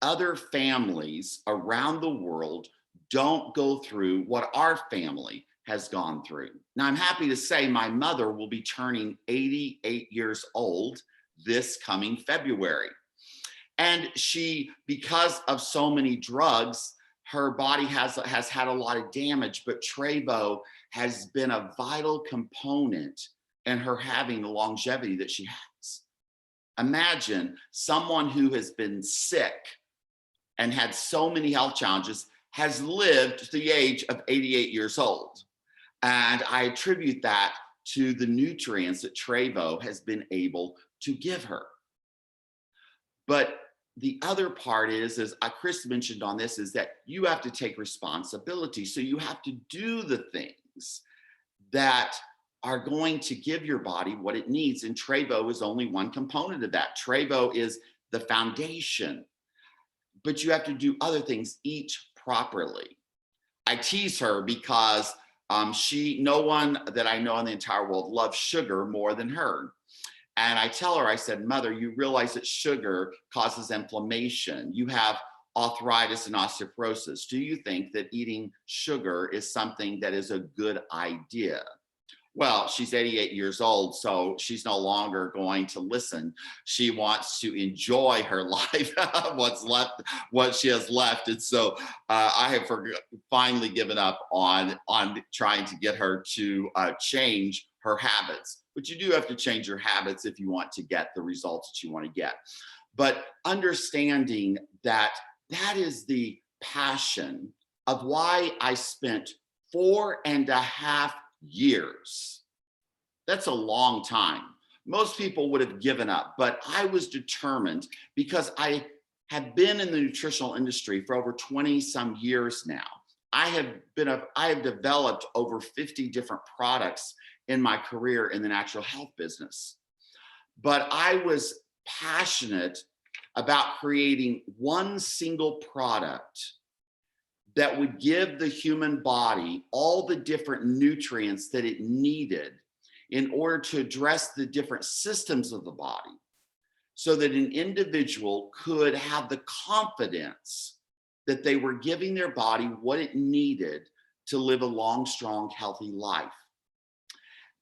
other families around the world don't go through what our family has gone through. Now, I'm happy to say my mother will be turning 88 years old this coming February. And she, because of so many drugs, her body has had a lot of damage, but Trevo has been a vital component in her having the longevity that she has. Imagine someone who has been sick and had so many health challenges has lived to the age of 88 years old. And I attribute that to the nutrients that Trevo has been able to give her. But the other part is, as Chris mentioned on this, is that you have to take responsibility. So you have to do the things that are going to give your body what it needs. And Trevo is only one component of that. Trevo is the foundation, but you have to do other things, eat properly. I tease her because no one that I know in the entire world loves sugar more than her. And I tell her, I said, Mother, you realize that sugar causes inflammation. You have arthritis and osteoporosis. Do you think that eating sugar is something that is a good idea? Well, she's 88 years old, so she's no longer going to listen. She wants to enjoy her life, what she has left. And so I have finally given up on trying to get her to change her habits. But you do have to change your habits if you want to get the results that you want to get. But understanding that that is the passion of why I spent 4.5 years. That's a long time. Most people would have given up, but I was determined because I have been in the nutritional industry for over 20 some years now. I have developed over 50 different products in my career in the natural health business. But I was passionate about creating one single product that would give the human body all the different nutrients that it needed in order to address the different systems of the body, so that an individual could have the confidence that they were giving their body what it needed to live a long, strong, healthy life.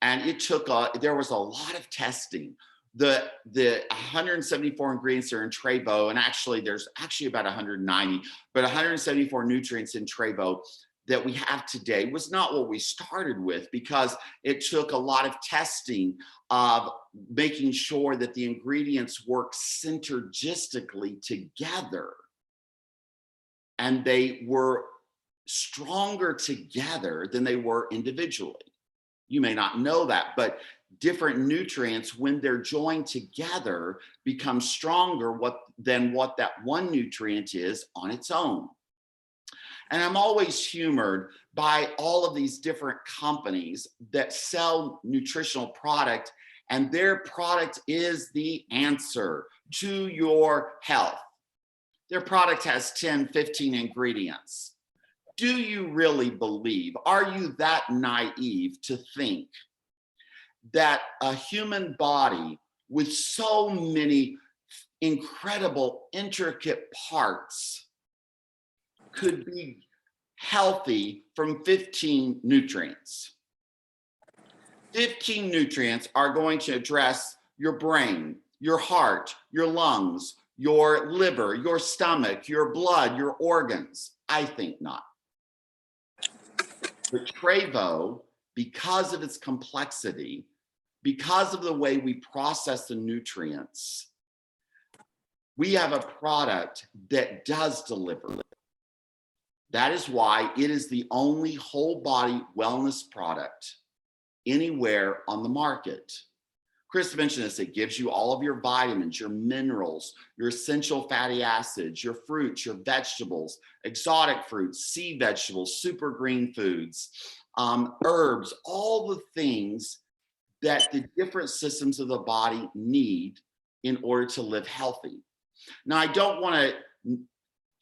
And it took, there was a lot of testing. The 174 ingredients are in Trevo, and actually there's actually about 190, but 174 nutrients in Trevo that we have today was not what we started with, because it took a lot of testing of making sure that the ingredients work synergistically together, and they were stronger together than they were individually. You may not know that, but different nutrients, when they're joined together, become stronger than what that one nutrient is on its own. And I'm always humored by all of these different companies that sell nutritional product, and their product is the answer to your health. Their product has 10, 15 ingredients. Do you really believe, are you that naive to think that a human body with so many incredible, intricate parts could be healthy from 15 nutrients? 15 nutrients are going to address your brain, your heart, your lungs, your liver, your stomach, your blood, your organs. I think not. But Trevo, because of its complexity, because of the way we process the nutrients, we have a product that does deliver. That is why it is the only whole body wellness product anywhere on the market. Chris mentioned this, it gives you all of your vitamins, your minerals, your essential fatty acids, your fruits, your vegetables, exotic fruits, sea vegetables, super green foods, herbs, all the things that the different systems of the body need in order to live healthy. Now, I don't want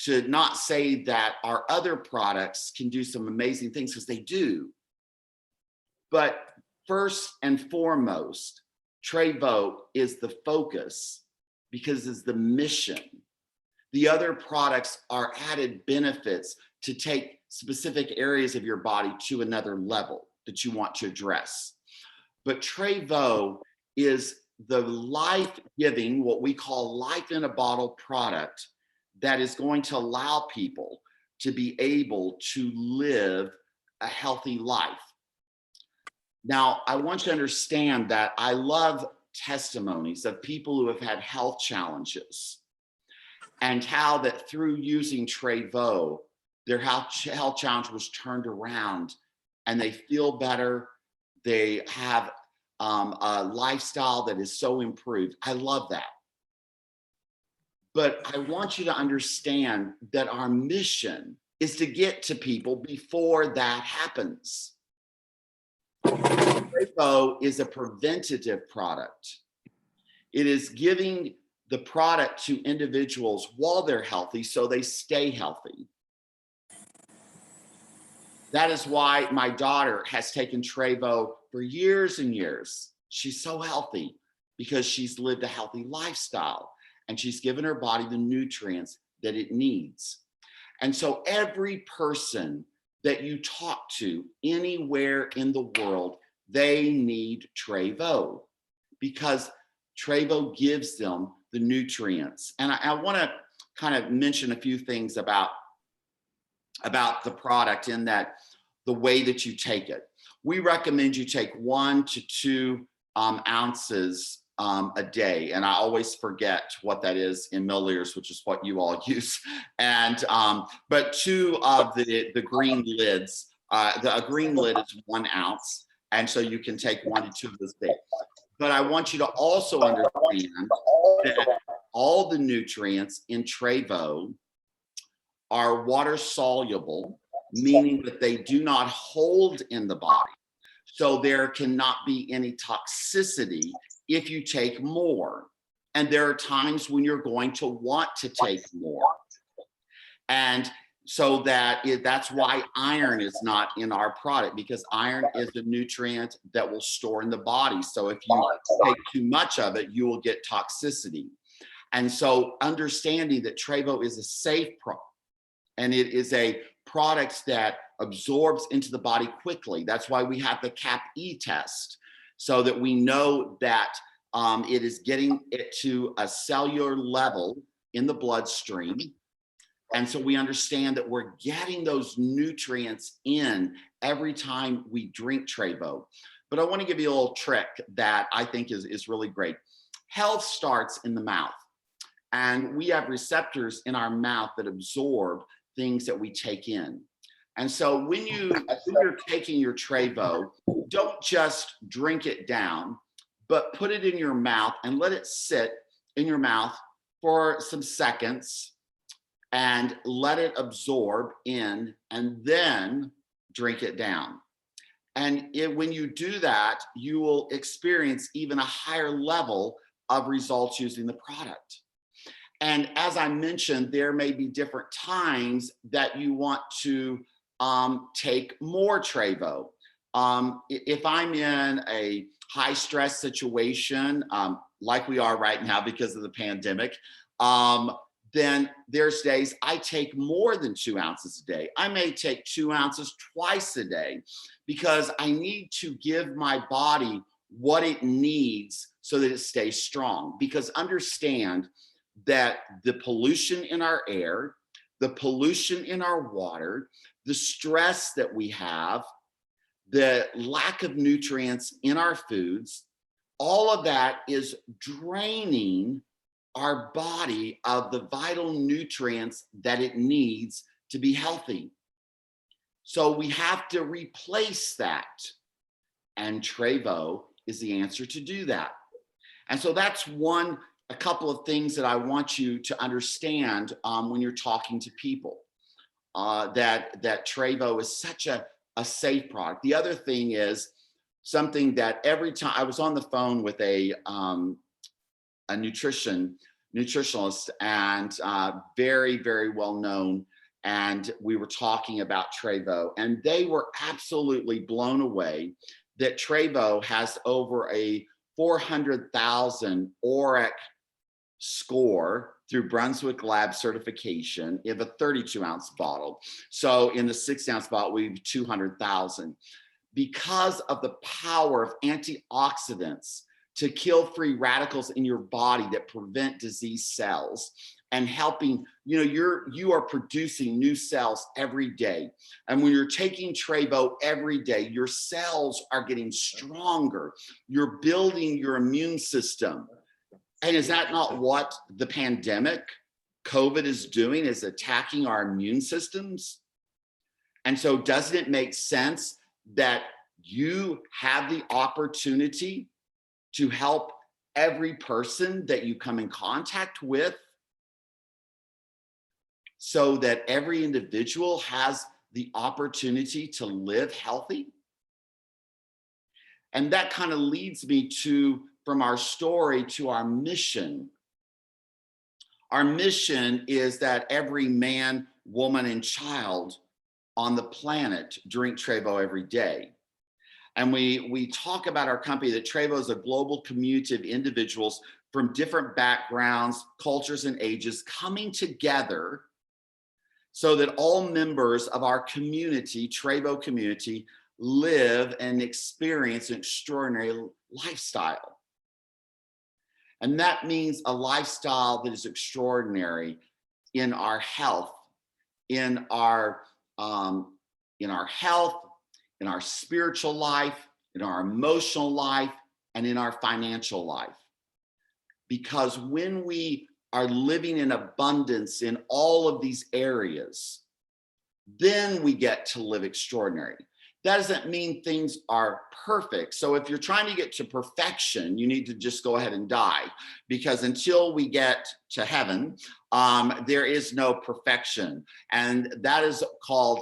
to not say that our other products can do some amazing things, because they do. But first and foremost, Trevo is the focus because it's the mission. The other products are added benefits to take specific areas of your body to another level that you want to address. But Trevo is the life-giving, what we call life in a bottle product that is going to allow people to be able to live a healthy life. Now, I want you to understand that I love testimonies of people who have had health challenges, and how that through using Trevo, their health challenge was turned around and they feel better. They have a lifestyle that is so improved. I love that. But I want you to understand that our mission is to get to people before that happens. Trevo is a preventative product. It is giving the product to individuals while they're healthy so they stay healthy. That is why my daughter has taken Trevo for years and years. She's so healthy because she's lived a healthy lifestyle, and she's given her body the nutrients that it needs. And so every person that you talk to anywhere in the world, they need Trevo, because Trevo gives them the nutrients. And I want to kind of mention a few things about the product, in that the way that you take it. We recommend you take 1 to 2 ounces a day. And I always forget what that is in milliliters, which is what you all use. And but 2 of the green lids, a green lid is 1 ounce. And so you can take 1 to 2 of those days. But I want you to also understand that all the nutrients in Trevo are water soluble, meaning that they do not hold in the body. So there cannot be any toxicity if you take more. And there are times when you're going to want to take more. And so that's why iron is not in our product, because iron is a nutrient that will store in the body. So if you take too much of it, you will get toxicity. And so understanding that Trevo is a safe product, and it is a product that absorbs into the body quickly. That's why we have the CAP-E test, so that we know that it is getting it to a cellular level in the bloodstream. And so we understand that we're getting those nutrients in every time we drink Trevo. But I want to give you a little trick that I think is really great. Health starts in the mouth. And we have receptors in our mouth that absorb things that we take in. And so when you're taking your Trevo, don't just drink it down, but put it in your mouth and let it sit in your mouth for some seconds and let it absorb in, and then drink it down. And when you do that, you will experience even a higher level of results using the product. And as I mentioned, there may be different times that you want to take more Trevo. If I'm in a high stress situation, like we are right now because of the pandemic, then there's days I take more than 2 ounces a day. I may take 2 ounces twice a day, because I need to give my body what it needs so that it stays strong. Because understand that the pollution in our air, the pollution in our water, the stress that we have, the lack of nutrients in our foods, all of that is draining our body of the vital nutrients that it needs to be healthy. So we have to replace that. And Trevo is the answer to do that. And so that's a couple of things that I want you to understand when you're talking to people, that Trevo is such a safe product. The other thing is something that every time I was on the phone with a nutritionalist, and very, very well known, and we were talking about Trevo, and they were absolutely blown away that Trevo has over a 400,000 ORAC score through Brunswick Lab certification of a 32-ounce bottle. So in the 6-ounce bottle, we have 200,000. Because of the power of antioxidants to kill free radicals in your body that prevent disease cells, and helping, you are producing new cells every day. And when you're taking Trevo every day, your cells are getting stronger. You're building your immune system. And is that not what the pandemic, COVID, is doing, is attacking our immune systems? And so doesn't it make sense that you have the opportunity to help every person that you come in contact with, so that every individual has the opportunity to live healthy? And that kind of leads me from our story to our mission. Our mission is that every man, woman, and child on the planet drink Trevo every day. And we talk about our company that Trevo is a global community of individuals from different backgrounds, cultures, and ages coming together so that all members of our community, Trevo community, live and experience an extraordinary lifestyle. And that means a lifestyle that is extraordinary in our health, in our health, in our spiritual life, in our emotional life, and in our financial life. because when we are living in abundance in all of these areas, then we get to live extraordinary. That doesn't mean things are perfect. So if you're trying to get to perfection, you need to just go ahead and die, because until we get to heaven, there is no perfection. And that is called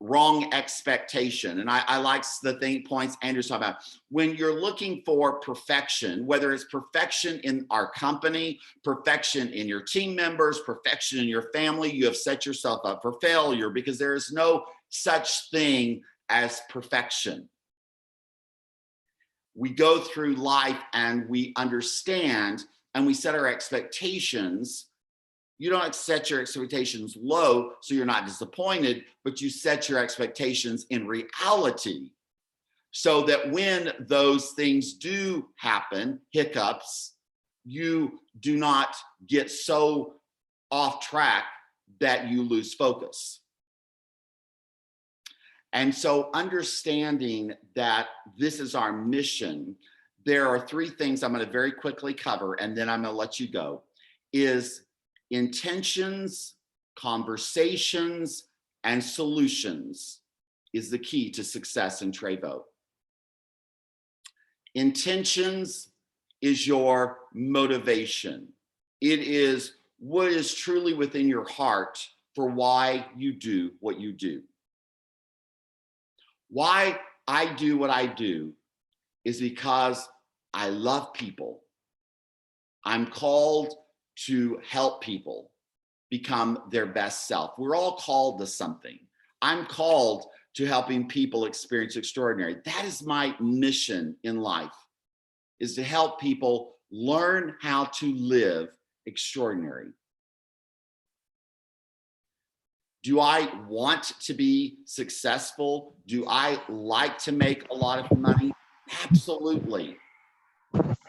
wrong expectation. And I like the points Andrew's talking about. When you're looking for perfection, whether it's perfection in our company, perfection in your team members, perfection in your family, you have set yourself up for failure, because there is no such thing as perfection. We go through life and we understand and we set our expectations. You don't set your expectations low so you're not disappointed, but you set your expectations in reality so that when those things do happen, hiccups, you do not get so off track that you lose focus. And so understanding that this is our mission, there are three things I'm going to very quickly cover, and then I'm going to let you go, is intentions, conversations, and solutions is the key to success in Trevo. Intentions is your motivation. It is what is truly within your heart for why you do what you do. Why I do what I do is because I love people. I'm called to help people become their best self. We're all called to something. I'm called to helping people experience extraordinary. That is my mission in life, is to help people learn how to live extraordinary. Do I want to be successful? Do I like to make a lot of money? Absolutely.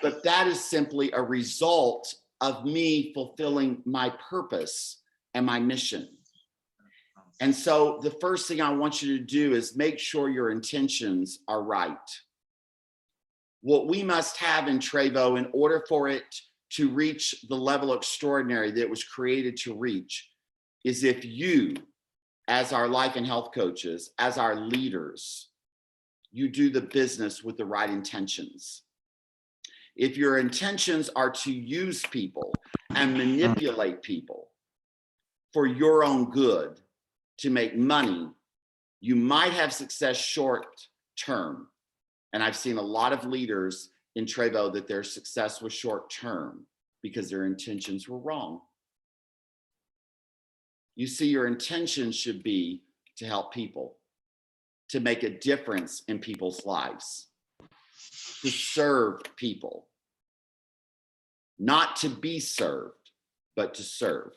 But that is simply a result of me fulfilling my purpose and my mission. And so the first thing I want you to do is make sure your intentions are right. What we must have in Trevo in order for it to reach the level of extraordinary that it was created to reach is if you, as our life and health coaches, as our leaders, you do the business with the right intentions. If your intentions are to use people and manipulate people for your own good to make money, you might have success short term. And I've seen a lot of leaders in Trevo that their success was short term because their intentions were wrong. You see, your intention should be to help people, to make a difference in people's lives, to serve people, not to be served, but to serve.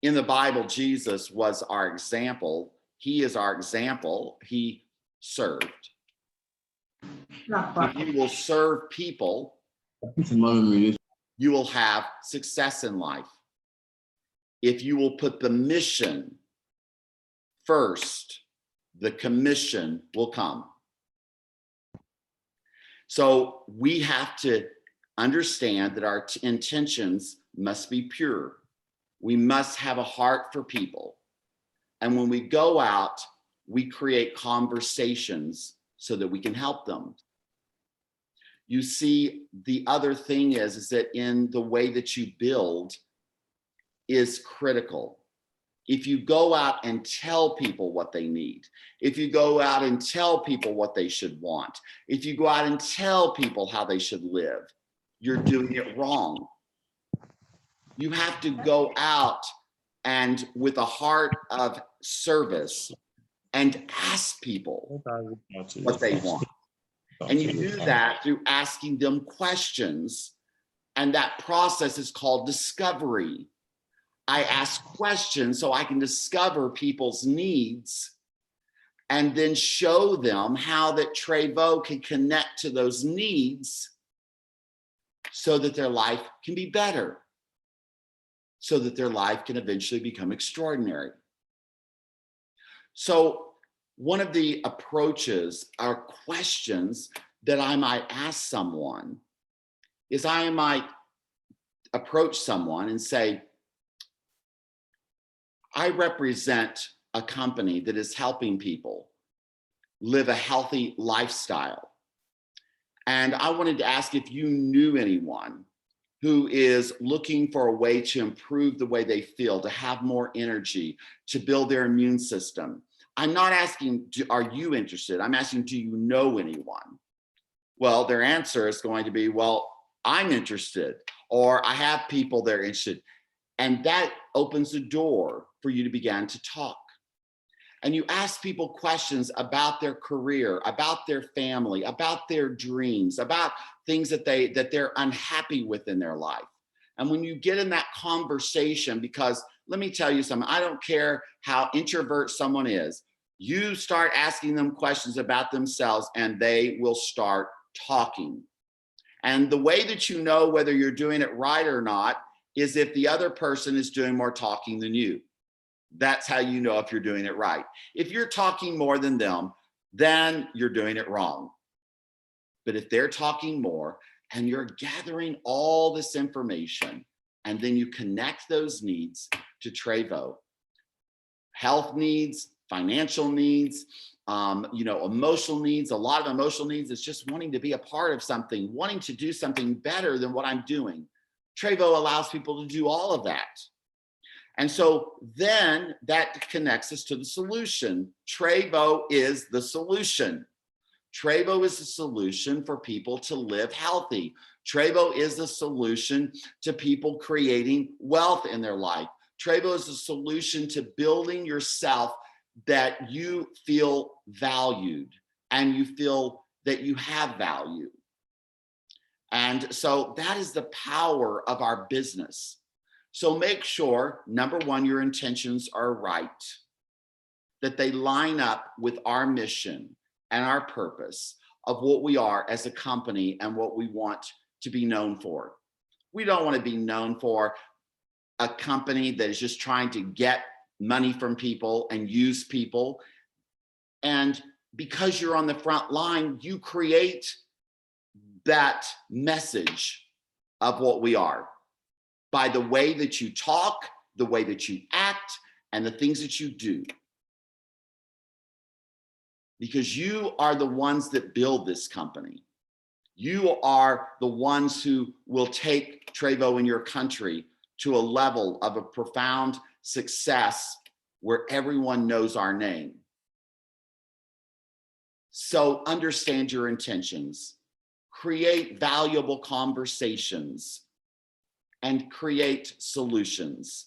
In the Bible, Jesus was our example. He is our example. He served. If you will serve people, you will have success in life. If you will put the mission first, the commission will come. So we have to understand that our intentions must be pure. We must have a heart for people. And when we go out, we create conversations so that we can help them. You see, the other thing is that in the way that you build is critical. If you go out and tell people what they need, if you go out and tell people what they should want, if you go out and tell people how they should live, you're doing it wrong. You have to go out and with a heart of service and ask people what they want. And you do that through asking them questions. And that process is called discovery. I ask questions so I can discover people's needs and then show them how that Trevo can connect to those needs so that their life can be better, so that their life can eventually become extraordinary. So one of the approaches or questions that I might ask someone is I might approach someone and say, I represent a company that is helping people live a healthy lifestyle. And I wanted to ask if you knew anyone who is looking for a way to improve the way they feel, to have more energy, to build their immune system. I'm not asking, are you interested? I'm asking, do you know anyone? Well, their answer is going to be, well, I'm interested, or I have people that are interested. And that opens the door for you to begin to talk. And you ask people questions about their career, about their family, about their dreams, about things that they're unhappy with in their life. And when you get in that conversation, because let me tell you something, I don't care how introvert someone is, you start asking them questions about themselves and they will start talking. And the way that you know whether you're doing it right or not is if the other person is doing more talking than you. That's how you know if you're doing it right. If you're talking more than them, then you're doing it wrong. But if they're talking more and you're gathering all this information, and then you connect those needs to Trevo, health needs, financial needs, emotional needs, a lot of emotional needs is just wanting to be a part of something, wanting to do something better than what I'm doing. Trevo allows people to do all of that. And so then that connects us to the solution. Trevo is the solution. Trevo is the solution for people to live healthy. Trevo is the solution to people creating wealth in their life. Trevo is the solution to building yourself that you feel valued and you feel that you have value. And so that is the power of our business. So make sure, number one, your intentions are right, that they line up with our mission and our purpose of what we are as a company and what we want to be known for. We don't want to be known for a company that is just trying to get money from people and use people. And because you're on the front line, you create that message of what we are by the way that you talk, the way that you act, and the things that you do. Because you are the ones that build this company. You are the ones who will take Trevo in your country to a level of a profound success where everyone knows our name. So understand your intentions, create valuable conversations, and create solutions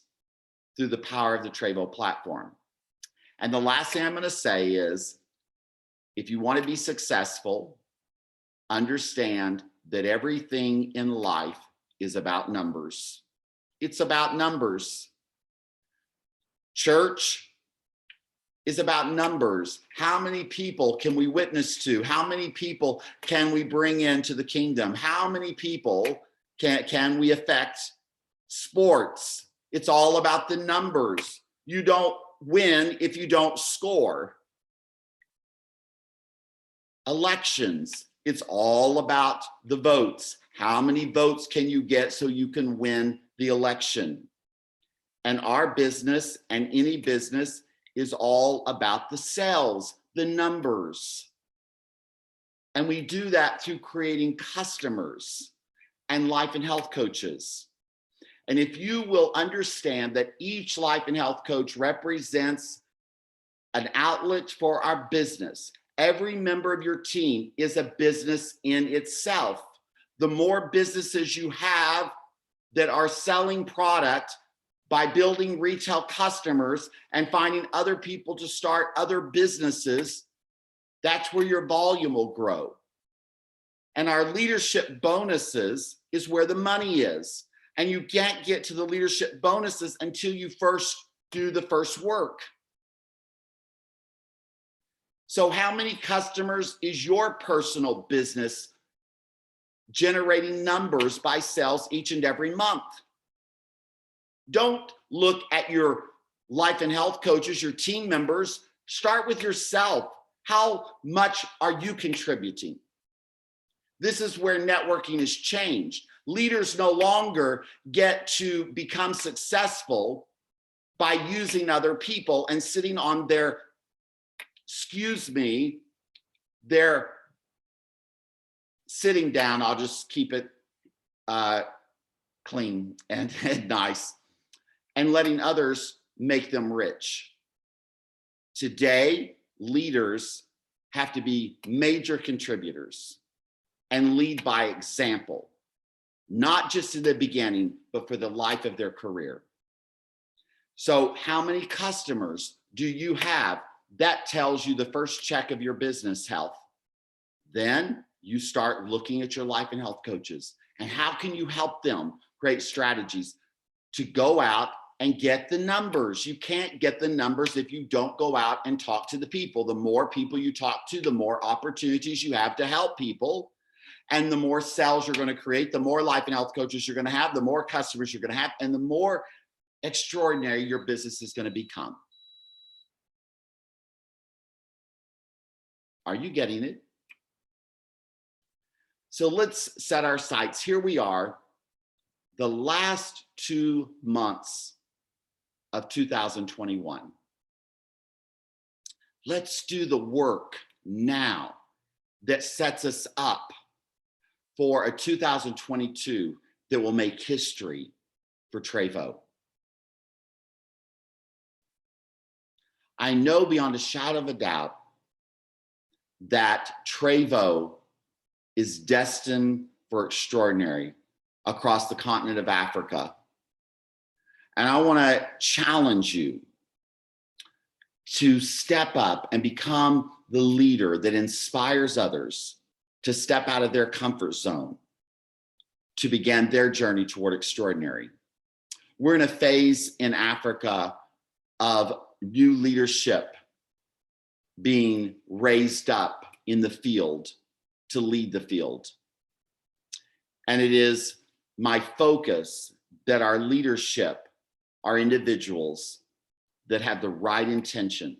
through the power of the Trevo platform. And the last thing I'm going to say is, if you want to be successful, understand that everything in life is about numbers. It's about numbers. Church is about numbers. How many people can we witness to? How many people can we bring into the kingdom? How many people can we affect? Sports, it's all about the numbers. You don't win if you don't score. Elections, it's all about the votes. How many votes can you get so you can win the election? And our business and any business is all about the sales, the numbers. And we do that through creating customers and life and health coaches. And if you will understand that each life and health coach represents an outlet for our business, every member of your team is a business in itself. The more businesses you have that are selling product by building retail customers and finding other people to start other businesses, that's where your volume will grow. And our leadership bonuses is where the money is. And you can't get to the leadership bonuses until you first do the first work. So how many customers is your personal business generating numbers by sales each and every month? Don't look at your life and health coaches, your team members. Start with yourself. How much are you contributing? This is where networking has changed. Leaders no longer get to become successful by using other people and sitting on their, they're sitting down. I'll just keep it clean and nice, and letting others make them rich. Today, leaders have to be major contributors and lead by example, not just in the beginning, but for the life of their career. So how many customers do you have? That tells you the first check of your business health. Then you start looking at your life and health coaches and how can you help them create strategies to go out and get the numbers. You can't get the numbers if you don't go out and talk to the people. The more people you talk to, the more opportunities you have to help people. And the more sales you're going to create, the more life and health coaches you're going to have, the more customers you're going to have, and the more extraordinary your business is going to become. Are you getting it? So let's set our sights. Here we are, the last 2 months of 2021. Let's do the work now that sets us up for a 2022 that will make history for Trevo. I know beyond a shadow of a doubt that Trevo is destined for extraordinary across the continent of Africa. And I want to challenge you to step up and become the leader that inspires others to step out of their comfort zone to begin their journey toward extraordinary. We're in a phase in Africa of new leadership being raised up in the field to lead the field. And it is my focus that our leadership are individuals that have the right intention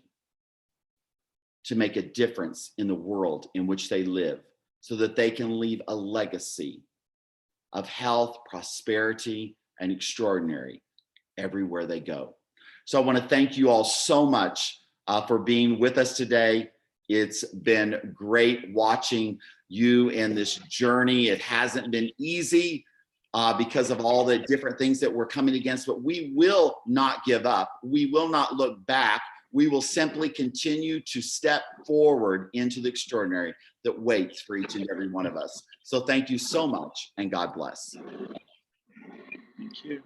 to make a difference in the world in which they live so that they can leave a legacy of health, prosperity, and extraordinary everywhere they go. So I want to thank you all so much for being with us today. It's been great watching you in this journey. It hasn't been easy because of all the different things that we're coming against, but we will not give up. We will not look back. We will simply continue to step forward into the extraordinary that waits for each and every one of us. So thank you so much, and God bless. Thank you.